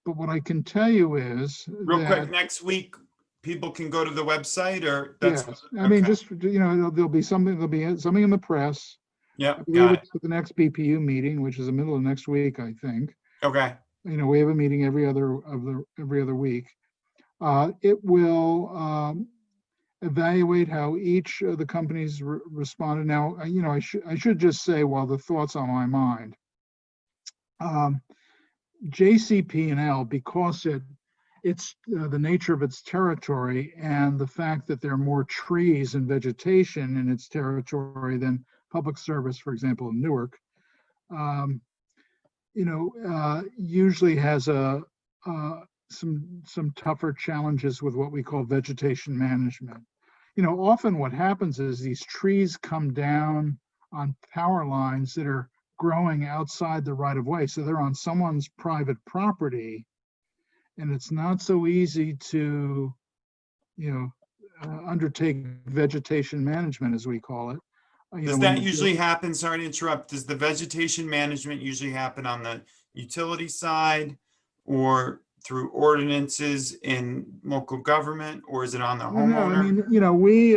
what I can tell you is Real quick, next week, people can go to the website, or that's, yes, I mean, just, you know, there'll be something in the press. yeah, I believe got it. it's at the next BPU meeting, which is the middle of next week, I think. Okay, You know, we have a meeting every other week. It will evaluate how each of the companies responded. Now, you know, I should just say, while the thoughts on my mind, JCP&L, because it's the nature of its territory and the fact that there are more trees and vegetation in its territory than public service, for example, in Newark, you know, usually has some tougher challenges with what we call vegetation management. You know, often what happens is these trees come down on power lines that are growing outside the right of way. So they're on someone's private property, and it's not so easy to, you know, undertake vegetation management, as we call it. Does that usually happen? Sorry to interrupt. Does the vegetation management usually happen on the utility side or through ordinances in local government, or is it on the homeowner? No, I mean, you know, we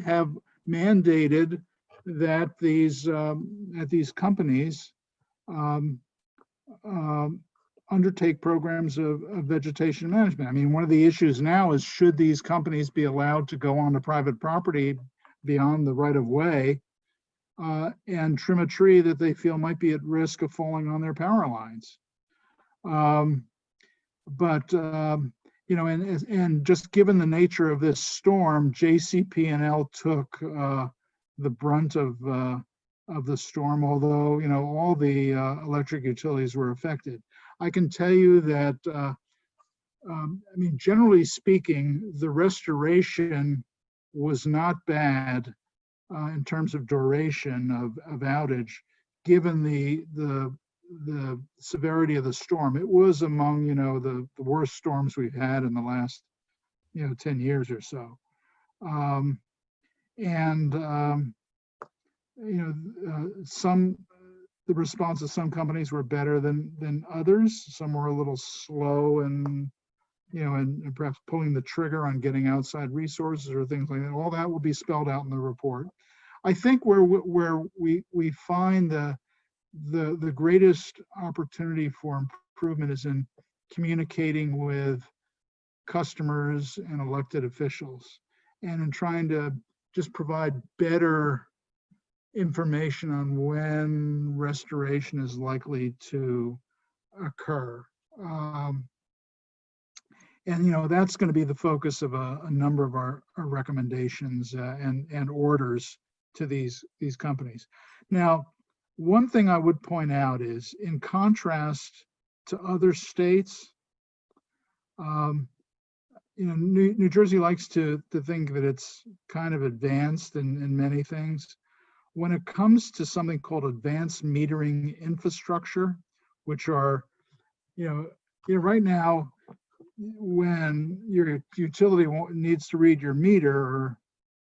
have mandated that these companies undertake programs of vegetation management. I mean, one of the issues now is, should these companies be allowed to go onto private property beyond the right of way and trim a tree that they feel might be at risk of falling on their power lines? You know, and just given the nature of this storm, JCP&L took the brunt of the storm, although, you know, all the electric utilities were affected. I can tell you that, I mean, generally speaking, the restoration was not bad in terms of duration of outage, given the severity of the storm. It was among, you know, the worst storms we've had in the last, you know, 10 years or so. You know, the response of some companies were better than others. Some were a little slow and, you know, and perhaps pulling the trigger on getting outside resources or things like that. All that will be spelled out in the report. I think where we find the greatest opportunity for improvement is in communicating with customers and elected officials, and in trying to just provide better information on when restoration is likely to occur. And, you know, that's going to be the focus of a number of our recommendations and orders to these companies. Now, one thing I would point out is, in contrast to other states, you know, New Jersey likes to think that it's kind of advanced in many things. When it comes to something called advanced metering infrastructure, which are, you know, right now, when your utility needs to read your meter or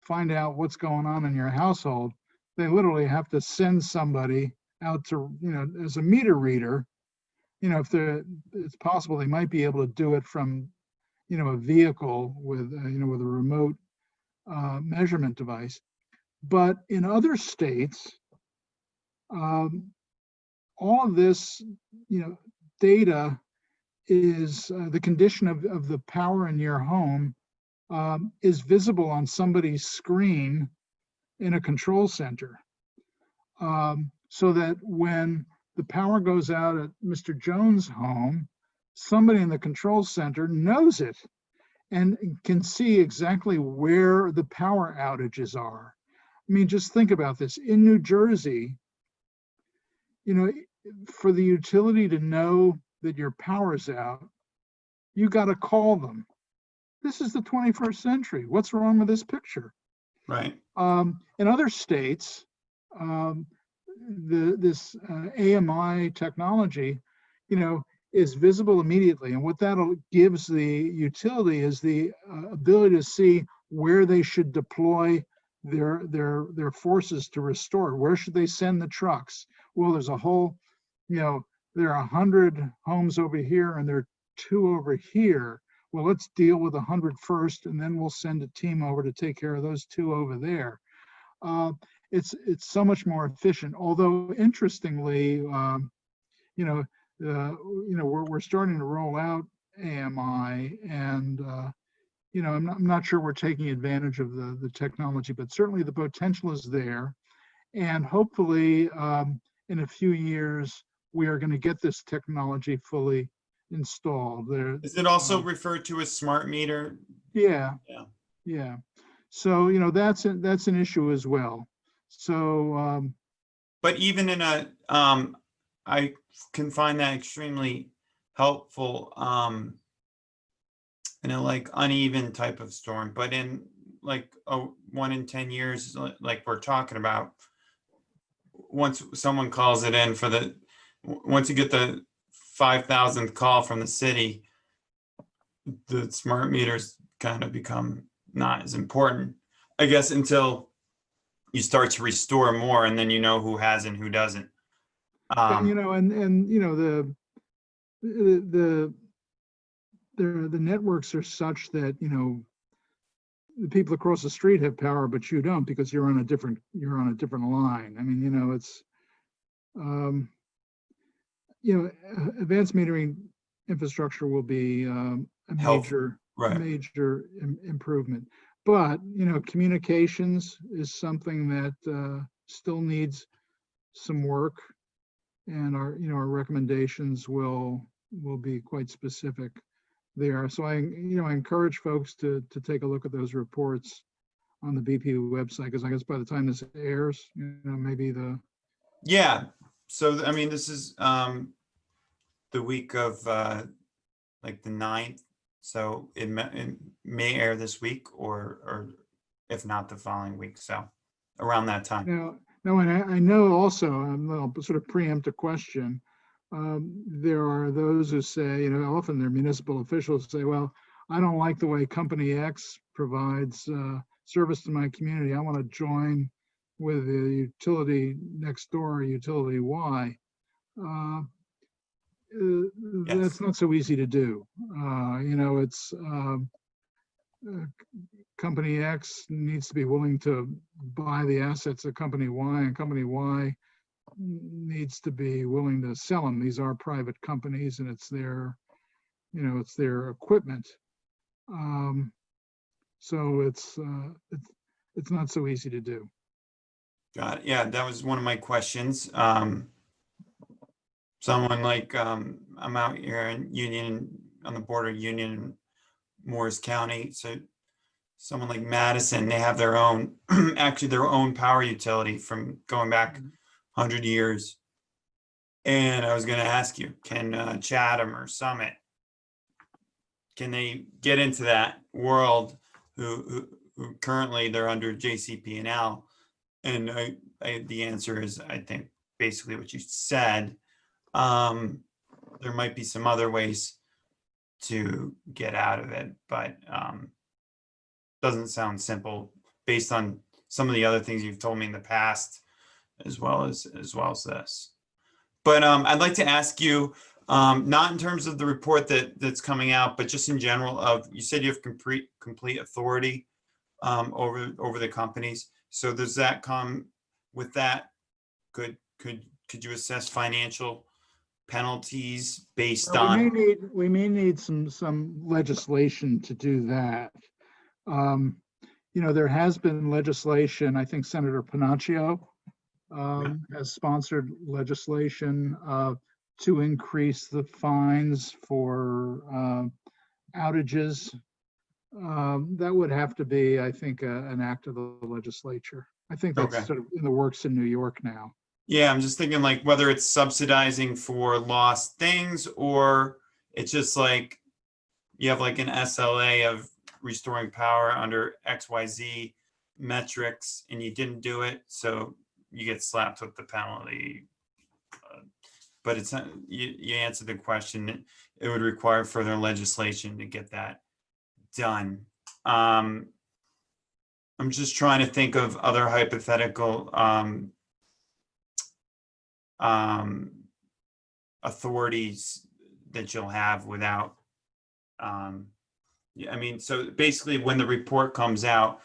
find out what's going on in your household, they literally have to send somebody out to, you know, as a meter reader. You know, if it's possible, they might be able to do it from, you know, a vehicle with, you know, with a remote measurement device. But in other states, all of this, you know, data is the condition of the power in your home is visible on somebody's screen in a control center. So that when the power goes out at Mr. Jones' home, somebody in the control center knows it and can see exactly where the power outages are. I mean, just think about this. In New Jersey, you know, for the utility to know that your power's out, you got to call them. This is the 21st century. What's wrong with this picture? Right. In other states, this AMI technology, you know, is visible immediately. And what that gives the utility is the ability to see where they should deploy their forces to restore. Where should they send the trucks? Well, there's a whole, you know, there are 100 homes over here and there are 2 over here. Well, let's deal with 100 first, and then we'll send a team over to take care of those 2 over there. It's so much more efficient. Although interestingly, we're starting to roll out AMI, and I'm not sure we're taking advantage of the technology, but certainly the potential is there, and hopefully in a few years we are going to get this technology fully installed. Is it also referred to as smart meter? Yeah. Yeah. Yeah. So that's an issue as well. So but even in a I can find that extremely helpful in a like uneven type of storm, but in like a 1 in 10 years, like we're talking about, once someone calls it in for once you get the 5,000th call from the city, the smart meters kind of become not as important, I guess, until you start to restore more, and then you know who has and who doesn't. The networks are such that the people across the street have power, but you don't, because you're on a different line. I mean, it's advanced metering infrastructure will be a major improvement. But communications is something that still needs some work, and our recommendations will be quite specific there. So I encourage folks to take a look at those reports on the BPU website, because I guess by the time this airs, maybe yeah. So I mean, this is the week of like the 9th. So it may air this week, or if not, the following week. So around that time. Now, and I know also, I'll sort of preempt a question. There are those who say, often they're municipal officials say, well, I don't like the way Company X provides service to my community. I want to join with the utility next door, Utility Y. That's not so easy to do. It's Company X needs to be willing to buy the assets of Company Y, and Company Y needs to be willing to sell them. These are private companies, and it's their equipment. So it's not so easy to do. Got it. Yeah, that was one of my questions. Someone like I'm out here in Union, on the border of Union and Morris County. So someone like Madison, they have their own, actually their own power utility from going back 100 years. And I was going to ask you, can Chatham or Summit, can they get into that world who currently they're under JCP&L? And the answer is, I think, basically what you said. There might be some other ways to get out of it, but doesn't sound simple based on some of the other things you've told me in the past, as well as this. But I'd like to ask you, not in terms of the report that's coming out, but just in general, you said you have complete authority over the companies. So does that come with that? Could you assess financial penalties based on? We may need some legislation to do that. There has been legislation. I think Senator Panaccio has sponsored legislation to increase the fines for outages. That would have to be, I think, an act of the legislature. I think that's Okay. sort of in the works in New York now. Yeah, I'm just thinking like whether it's subsidizing for lost things or it's just like you have like an SLA of restoring power under XYZ metrics and you didn't do it, so you get slapped with the penalty. But it's not, you answered the question. It would require further legislation to get that done. I'm just trying to think of other hypothetical authorities that you'll have without yeah, I mean, so basically when the report comes out,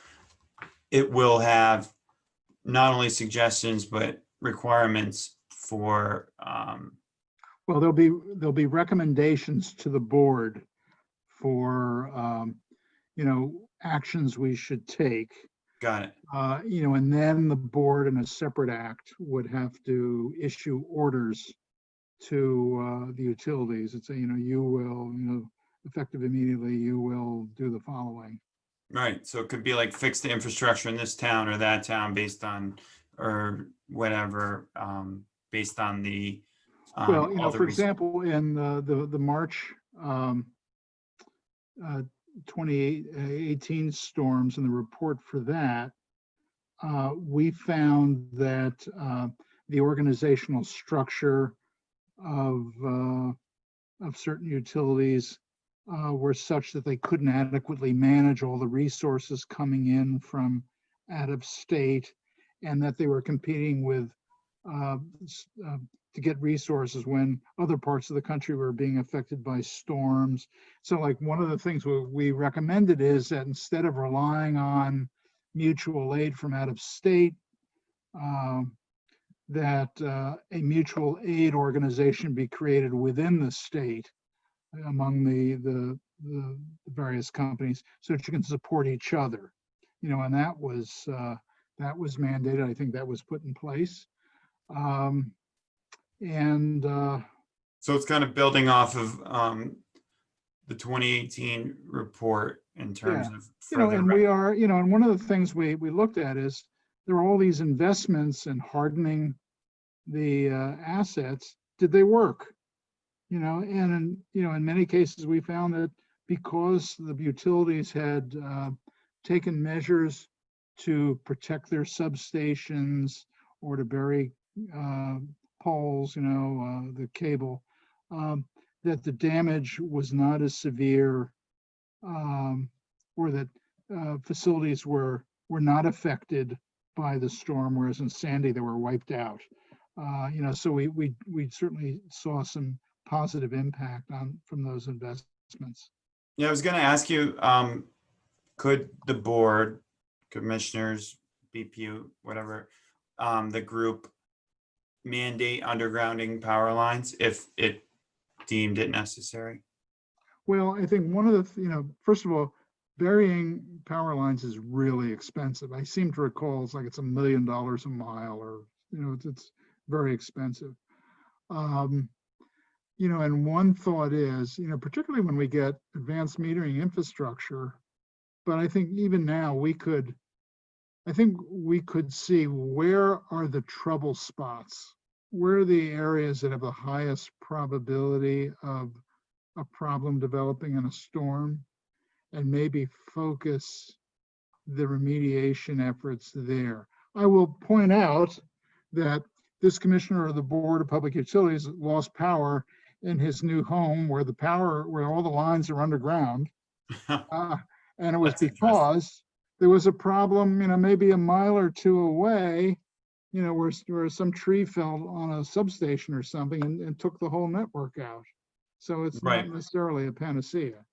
it will have not only suggestions but requirements for Well, there'll be recommendations to the board for actions we should take. got it. And then the board in a separate act would have to issue orders to the utilities and say, you will, effective immediately, you will do the following. Right. So it could be like fix the infrastructure in this town or that town based on or whatever based on the Well, all the for res- example, in the March 2018 storms and the report for that, we found that the organizational structure of certain utilities were such that they couldn't adequately manage all the resources coming in from out of state, and that they were competing with to get resources when other parts of the country were being affected by storms. So like one of the things we recommended is that instead of relying on mutual aid from out of state, that a mutual aid organization be created within the state among the various companies so that you can support each other. And that was mandated. I think that was put in place. So it's kind of building off of the 2018 report in terms Yeah. of further And we are, and one of the things we looked at is there are all these investments in hardening the assets. Did they work? And in many cases we found that because the utilities had taken measures to protect their substations or to bury poles, the cable, that the damage was not as severe, or that facilities were not affected by the storm, whereas in Sandy they were wiped out. So we certainly saw some positive impact from those investments. Yeah, I was going to ask you, could the board, commissioners, BPU, whatever, the group mandate undergrounding power lines if it deemed it necessary? Well, I think one of the, first of all, burying power lines is really expensive. I seem to recall it's $1 million a mile, or, it's very expensive. And one thought is, particularly when we get advanced metering infrastructure, but I think even now we could see where are the trouble spots, where are the areas that have the highest probability of a problem developing in a storm, and maybe focus the remediation efforts there. I will point out that this commissioner of the Board of Public Utilities lost power in his new home where all the lines are underground. And it was because there was a problem, maybe a mile or two away, where some tree fell on a substation or something and took the whole network out. So it's Right. not necessarily a panacea.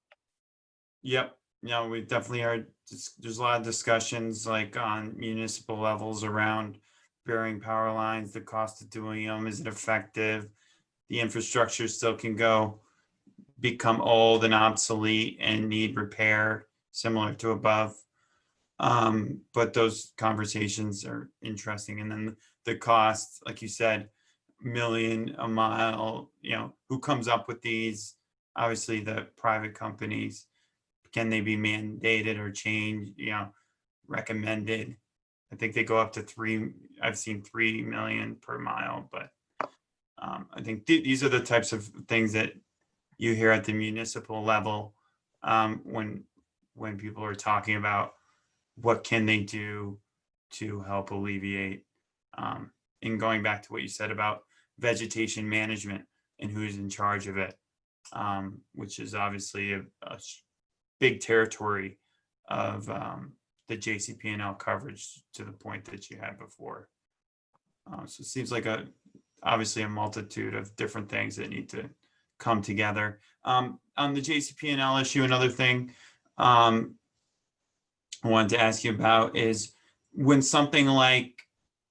Yep. Yeah, we definitely are. There's a lot of discussions like on municipal levels around burying power lines, the cost of doing them, is it effective? The infrastructure still can become old and obsolete and need repair, similar to above. But those conversations are interesting. And then the cost, like you said, million a mile, who comes up with these? Obviously the private companies, can they be mandated or changed, recommended? I think they go up to I've seen 3 million per mile, but I think these are the types of things that you hear at the municipal level when people are talking about what can they do to help alleviate. And going back to what you said about vegetation management and who's in charge of it, which is obviously a big territory of the JCP&L coverage to the point that you had before. So it seems like obviously a multitude of different things that need to come together. On the JCP&L issue, another thing I wanted to ask you about is when something like,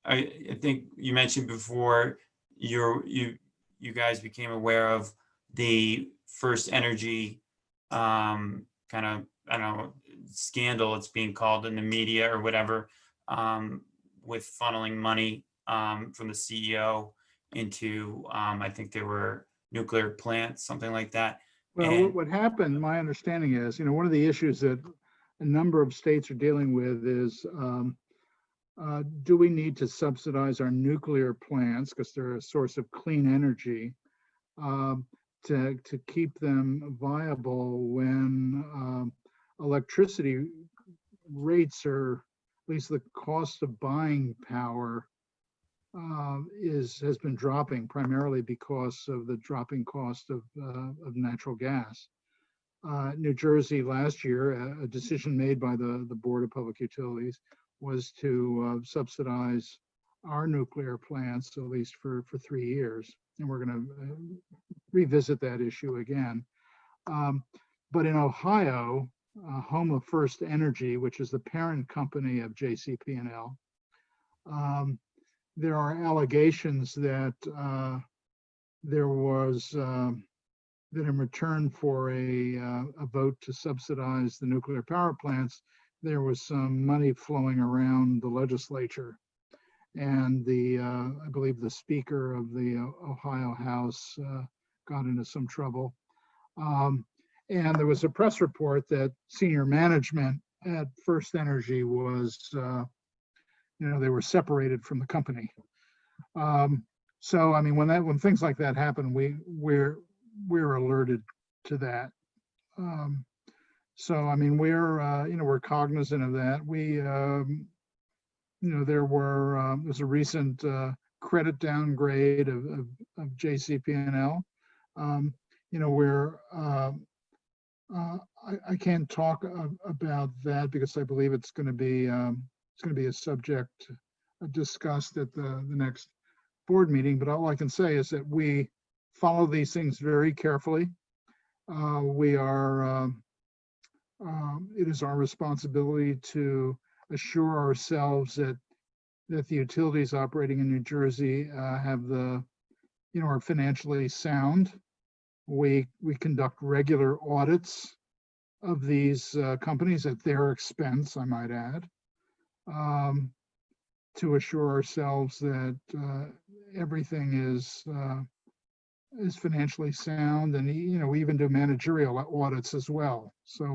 I think you mentioned before, you guys became aware of the First Energy kind of, I don't know, scandal it's being called in the media or whatever, with funneling money from the CEO into, I think they were nuclear plants, something like that. Well, And what happened, my understanding is, one of the issues that a number of states are dealing with is, do we need to subsidize our nuclear plants because they're a source of clean energy to keep them viable when electricity rates, or at least the cost of buying power, has been dropping primarily because of the dropping cost of natural gas. New Jersey last year, a decision made by the Board of Public Utilities was to subsidize our nuclear plants, at least for 3 years. And we're going to revisit that issue again. But in Ohio, home of First Energy, which is the parent company of JCP&L, there are allegations that there was, that in return for a vote to subsidize the nuclear power plants, there was some money flowing around the legislature. And I believe the Speaker of the Ohio House got into some trouble. And there was a press report that senior management at First Energy was, they were separated from the company. So, I mean, when things like that happen, we're alerted to that. So, I mean, we're cognizant of that. There was a recent credit downgrade of JCP&L. I can't talk about that because I believe it's going to be a subject discussed at the next board meeting. But all I can say is that we follow these things very carefully. It is our responsibility to assure ourselves that the utilities operating in New Jersey are financially sound. We conduct regular audits of these companies at their expense, I might add, to assure ourselves that everything is financially sound, and we even do managerial audits as well. So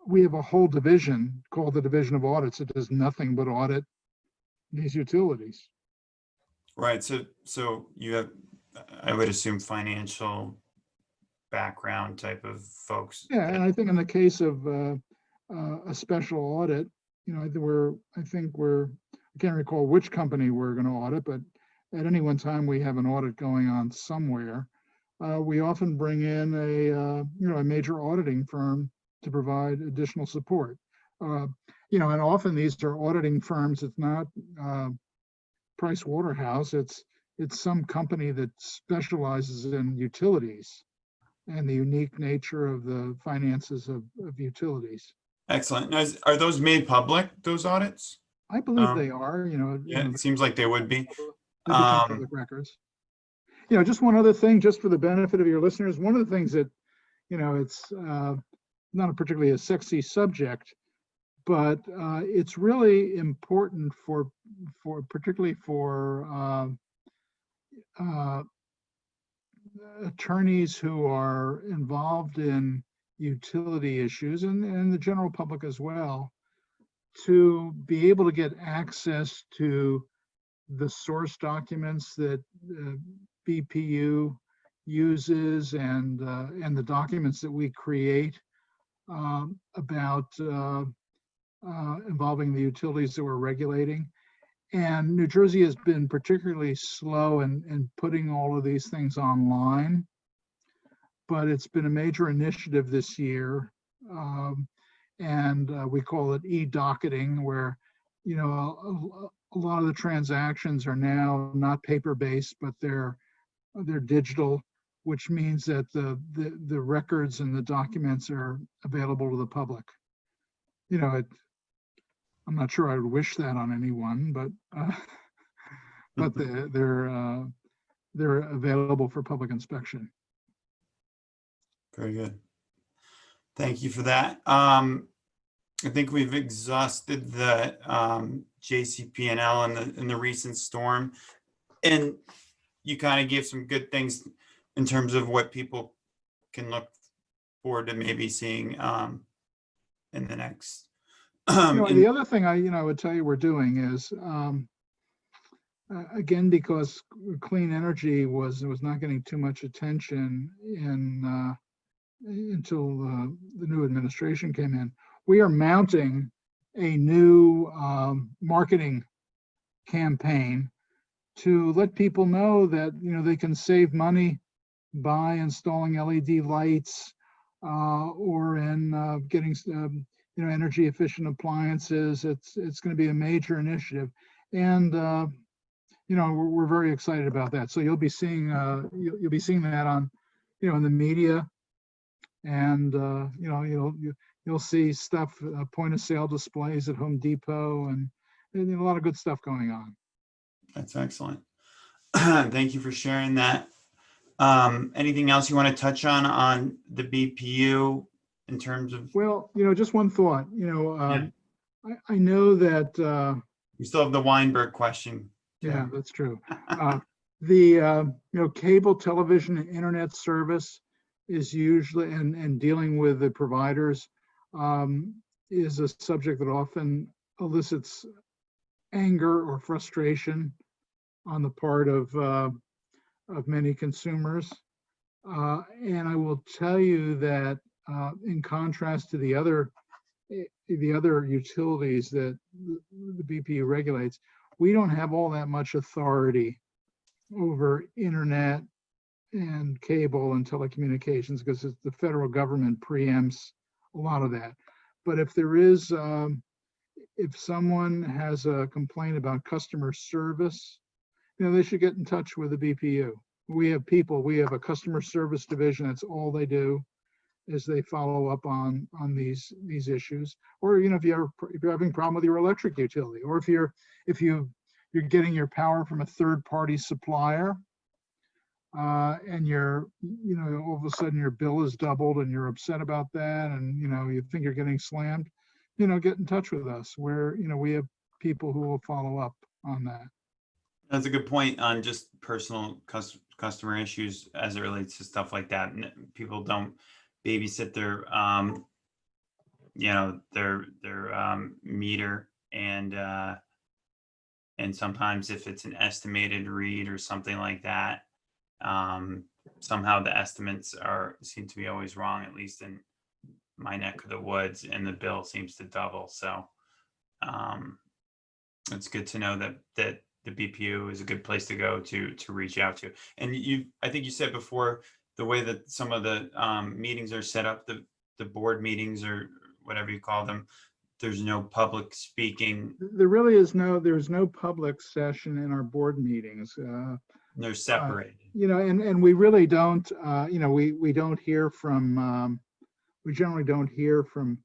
we have a whole division called the Division of Audits. It does nothing but audit these utilities. right, so you have, I would assume, financial background type of folks. Yeah, and I think in the case of a special audit, I can't recall which company we're going to audit, but at any one time we have an audit going on somewhere. We often bring in a major auditing firm to provide additional support. And often these are auditing firms. It's not Price Waterhouse. It's some company that specializes in utilities and the unique nature of the finances of utilities. Excellent. Now, are those made public, those audits? I believe they are. Yeah, it seems like they would be. They become public records. Just one other thing, just for the benefit of your listeners, one of the things that, it's not a particularly a sexy subject, but it's really important for particularly for attorneys who are involved in utility issues and the general public as well, to be able to get access to the source documents that BPU uses and the documents that we create about involving the utilities that we're regulating. And New Jersey has been particularly slow in putting all of these things online, but it's been a major initiative this year. And we call it e-docketing, where, you know, a lot of the transactions are now not paper-based, but they're digital, which means that the records and the documents are available to the public. You know, I'm not sure I would wish that on anyone, but but they're available for public inspection. Very good. Thank you for that. I think we've exhausted the JCP&L in the recent storm, and you kind of gave some good things in terms of what people can look forward to maybe seeing in the next. The other thing I would tell you we're doing is, again, because clean energy was not getting too much attention until the new administration came in, we are mounting a new marketing campaign to let people know that, you know, they can save money by installing LED lights or in getting you know, energy efficient appliances. It's going to be a major initiative, and you know, we're very excited about that. So you'll be seeing you'll be seeing that on, you know, in the media, and you know, you'll see stuff, point of sale displays at Home Depot, and a lot of good stuff going on. That's excellent. Thank you for sharing that. Anything else you want to touch on the BPU in terms of? Well, you know, just one thought. You know, I know that we still have the Weinberg question. Yeah, that's true. You know, cable television and internet service is usually, and dealing with the providers is a subject that often elicits anger or frustration on the part of many consumers. And I will tell you that in contrast to the other utilities that the BPU regulates, we don't have all that much authority over internet and cable and telecommunications, because the federal government preempts a lot of that. But if there is, if someone has a complaint about customer service, you know, they should get in touch with the BPU. We have a customer service division. That's all they do, is they follow up on these issues. Or, you know, if you're having a problem with your electric utility, or if you're getting your power from a third-party supplier, and you know, all of a sudden your bill is doubled and you're upset about that, and, you know, you think you're getting slammed, you know, get in touch with us. Where, you know, we have people who will follow up on that. That's a good point on just personal customer issues as it relates to stuff like that. And people don't babysit their, you know, their meter, and sometimes if it's an estimated read or something like that, somehow the estimates seem to be always wrong, at least in my neck of the woods, and the bill seems to double. So it's good to know that the BPU is a good place to go to reach out to. And I think you said before, the way that some of the meetings are set up, the board meetings or whatever you call them, there's no public speaking. There's no public session in our board meetings. They're separated. You know, and we really don't, you know, we don't hear from, we generally don't hear from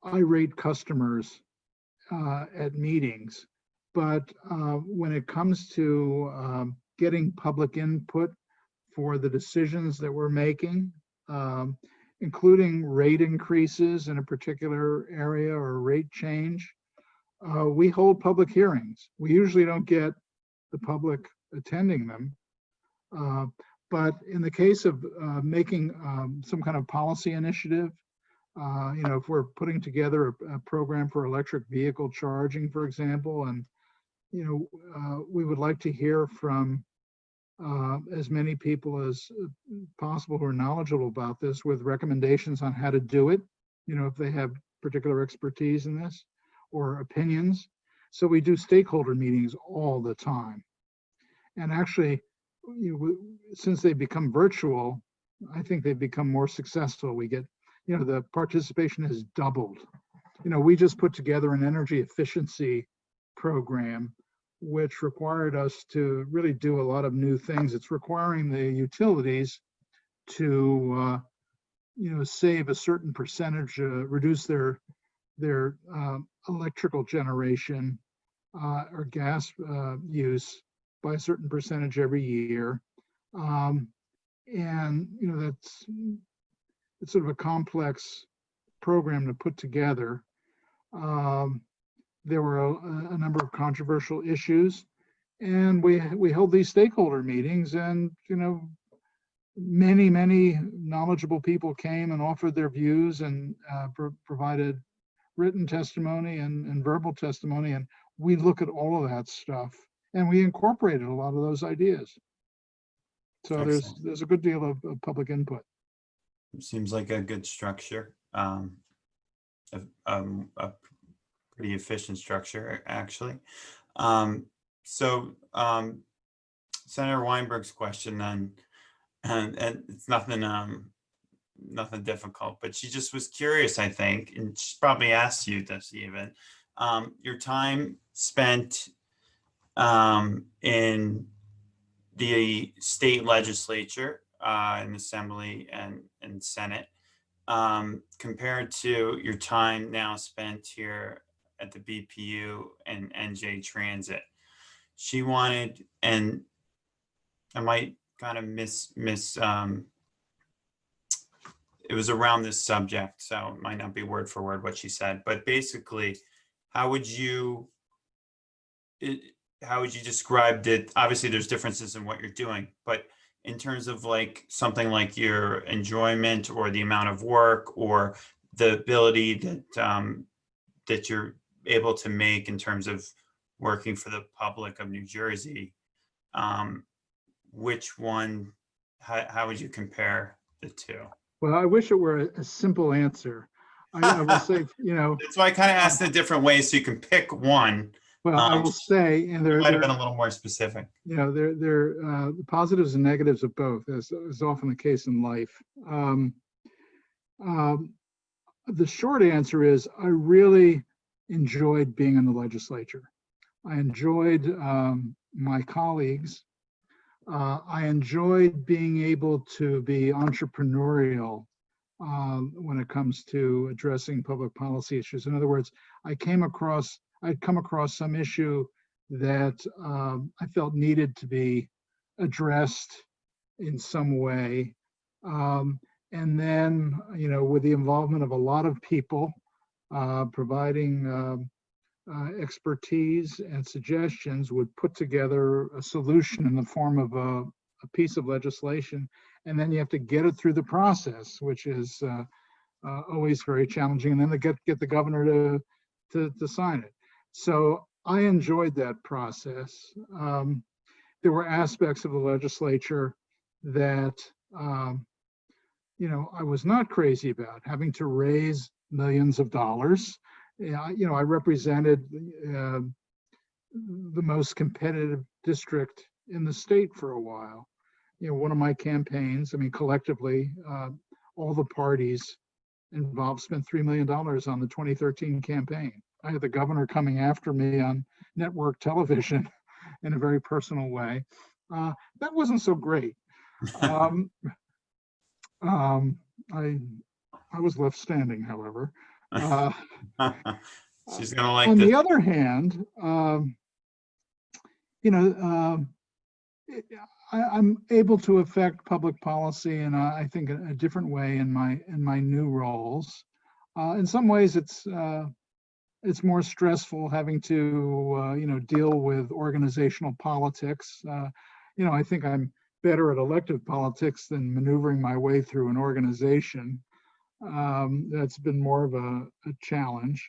irate customers at meetings. But when it comes to getting public input for the decisions that we're making, including rate increases in a particular area or rate change, we hold public hearings. We usually don't get the public attending them. But in the case of making some kind of policy initiative, if we're putting together a program for electric vehicle charging, for example, and we would like to hear from as many people as possible who are knowledgeable about this with recommendations on how to do it, if they have particular expertise in this or opinions. So we do stakeholder meetings all the time. And actually, since they become virtual, I think they've become more successful. We get, the participation has doubled. We just put together an energy efficiency program, which required us to really do a lot of new things. It's requiring the utilities to, save a certain percentage, reduce their electrical generation or gas use by a certain percentage every year. And, it's sort of a complex program to put together. There were a number of controversial issues, and we held these stakeholder meetings, and many knowledgeable people came and offered their views and provided written testimony and verbal testimony, and we look at all of that stuff, and we incorporated a lot of those ideas. So Excellent. there's a good deal of public input. Seems like a good structure, a pretty efficient structure, actually. Senator Weinberg's question then, and it's nothing difficult, but she just was curious, I think, and she probably asked you this even, your time spent in the state legislature, in Assembly and Senate, compared to your time now spent here at the BPU and NJ Transit. She wanted, and I might kind of it was around this subject, so it might not be word for word what she said, but basically, how would you describe it? Obviously there's differences in what you're doing, but in terms of like something like your enjoyment or the amount of work or the ability that you're able to make in terms of working for the public of New Jersey, which one, how would you compare the two? Well, I wish it were a simple answer. I will say, That's why I kind of asked in different ways so you can pick one. well, I will say, and there might have been a little more specific. there the positives and negatives of both, as is often the case in life. The short answer is I really enjoyed being in the legislature. I enjoyed my colleagues. I enjoyed being able to be entrepreneurial when it comes to addressing public policy issues. In other words, I'd come across some issue that I felt needed to be addressed in some way. And then, with the involvement of a lot of people, providing expertise and suggestions, would put together a solution in the form of a piece of legislation. And then you have to get it through the process, which is always very challenging. And then to get the governor to sign it. So I enjoyed that process. There were aspects of the legislature that I was not crazy about, having to raise millions of dollars. I represented the most competitive district in the state for a while. One of my campaigns, collectively, all the parties involved spent $3 million on the 2013 campaign. I had the governor coming after me on network television in a very personal way. That wasn't so great. I was left standing, however. She's gonna like on this. the other hand, I'm able to affect public policy in I think a different way in my new roles. In some ways, it's more stressful having to deal with organizational politics. I think I'm better at elective politics than maneuvering my way through an organization. That's been more of a challenge.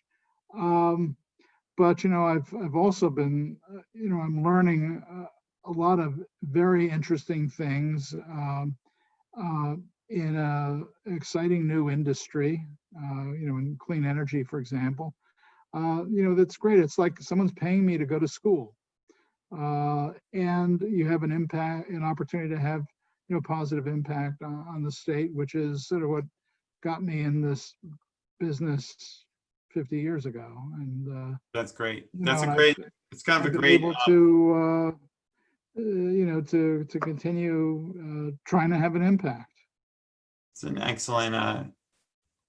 But I've also been I'm learning a lot of very interesting things in an exciting new industry. In clean energy, for example. That's great. It's like someone's paying me to go to school, and you have an opportunity to have positive impact on the state, which is sort of what got me in this business 50 years ago. And That's great. you That's a know, great, it's kind I've of a been great, able to to continue trying to have an impact. it's an excellent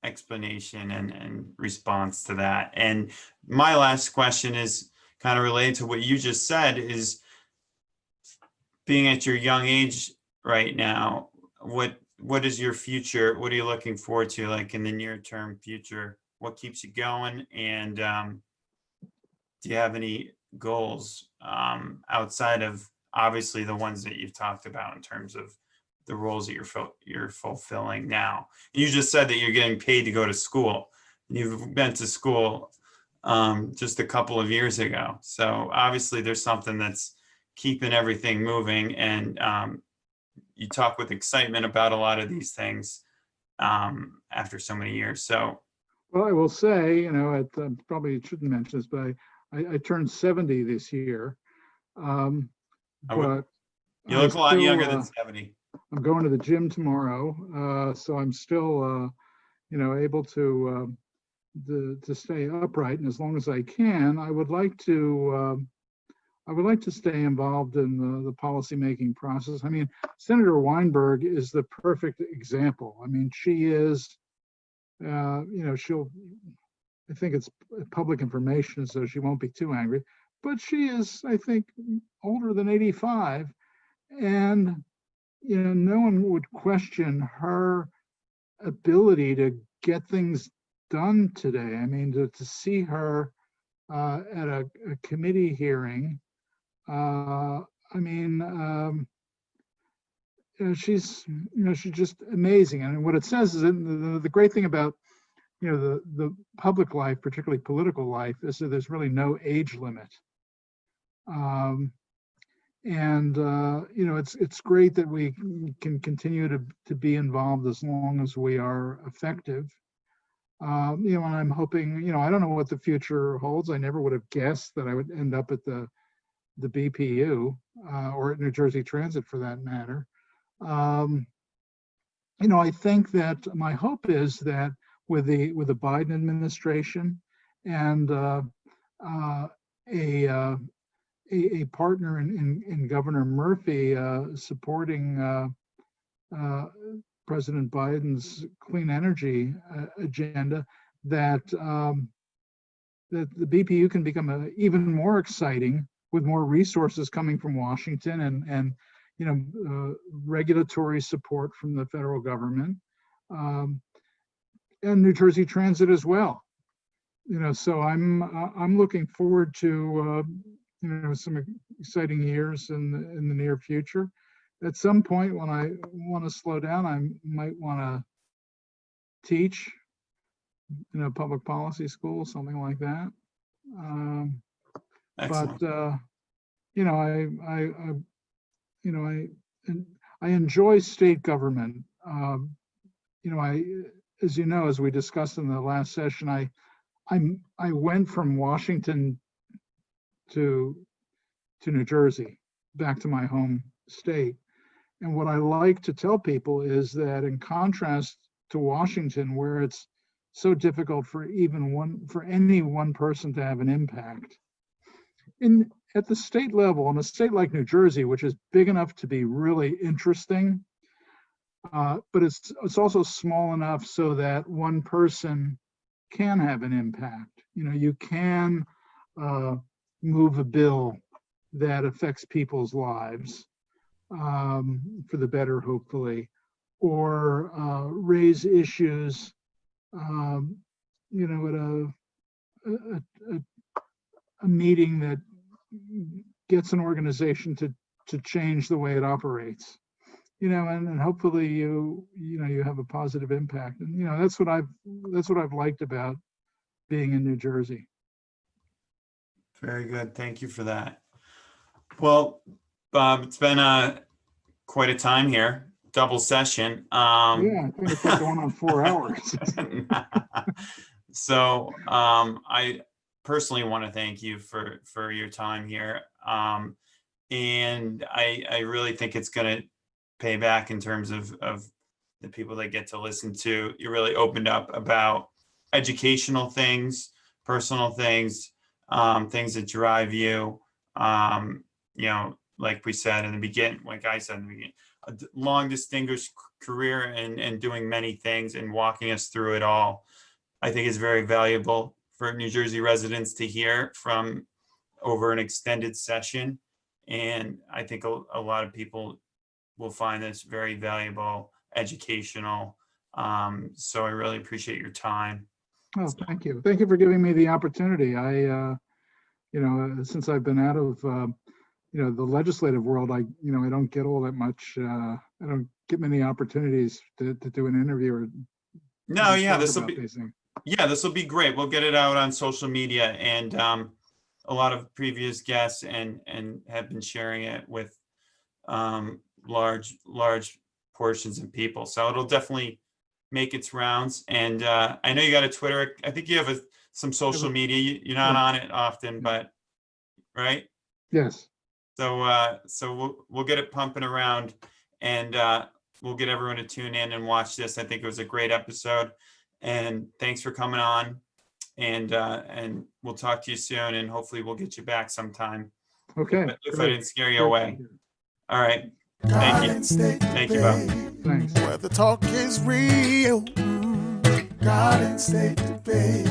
explanation and response to that. And my last question is kind of related to what you just said, is being at your young age right now, what is your future? What are you looking forward to, like in the near term future? What keeps you going? And do you have any goals outside of obviously the ones that you've talked about in terms of the roles that you're fulfilling now? You just said that you're getting paid to go to school. You've been to school just a couple of years ago. So obviously there's something that's keeping everything moving, and you talk with excitement about a lot of these things after so many years. So, well, I will say, probably shouldn't mention this, but I turned 70 this year. But you look a lot still, younger than 70. I'm going to the gym tomorrow, so I'm still, able to stay upright. And as long as I can, I would like to stay involved in the policymaking process. I mean, Senator Weinberg is the perfect example. I mean, she is, I think it's public information, so she won't be too angry, but she is, I think, older than 85. And, no one would question her ability to get things done today. I mean, to see her at a committee hearing, she's just amazing. And what it says is that the great thing about the public life, particularly political life, is that there's really no age limit. It's great that we can continue to be involved as long as we are effective. And I'm hoping, I don't know what the future holds. I never would have guessed that I would end up at the BPU or at New Jersey Transit, for that matter. I think that my hope is that with the Biden administration and a partner in Governor Murphy supporting President Biden's clean energy agenda, that the BPU can become even more exciting with more resources coming from Washington and regulatory support from the federal government, and New Jersey Transit as well. So I'm looking forward to some exciting years in the near future. At some point, when I want to slow down, I might want to teach in a public policy school, something like that. Excellent. I enjoy state government. As we discussed in the last session, I went from Washington to New Jersey, back to my home state. And what I like to tell people is that, in contrast to Washington, where it's so difficult for any one person to have an impact, at the state level, in a state like New Jersey, which is big enough to be really interesting, but it's also small enough so that one person can have an impact. You can move a bill that affects people's lives. for the better, hopefully, or raise issues, at a meeting that gets an organization to change the way it operates, and hopefully you have a positive impact. And that's what I've liked about being in New Jersey. Very good. Thank you for that. Well, Bob, it's been quite a time here. Double session. Yeah, I think it's like going on 4 hours. So I personally want to thank you for your time here. And I really think it's going to pay back in terms of the people that get to listen to. You really opened up about educational things, personal things, things that drive you. Like we said in the beginning, like I said in the beginning, a long distinguished career and doing many things and walking us through it all, I think is very valuable for New Jersey residents to hear from over an extended session. And I think a lot of people will find this very valuable, educational. So I really appreciate your time. Oh, thank you. Thank you for giving me the opportunity. I, since I've been out of, the legislative world, I don't get all that much. I don't get many opportunities to do an interview or. No, yeah, this will be great. We'll get it out on social media, and a lot of previous guests and have been sharing it with large portions of people. So it'll definitely make its rounds. And I know you got a Twitter. I think you have some social media. You're not on it often, but right? Yes. So we'll get it pumping around, and we'll get everyone to tune in and watch this. I think it was a great episode, and thanks for coming on. And we'll talk to you soon, and hopefully we'll get you back sometime. Okay. If I didn't scare you away. All right. Thank you. Thank you, Bob. Thanks. Where the talk is real, Garden State debate.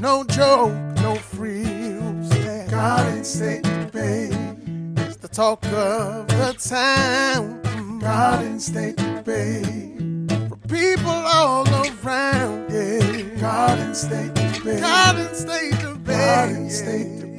No joke, no frills. Garden State debate is the talk of the town. Garden State debate for people all around. Yeah, Garden State debate. Garden State debate. Garden State debate.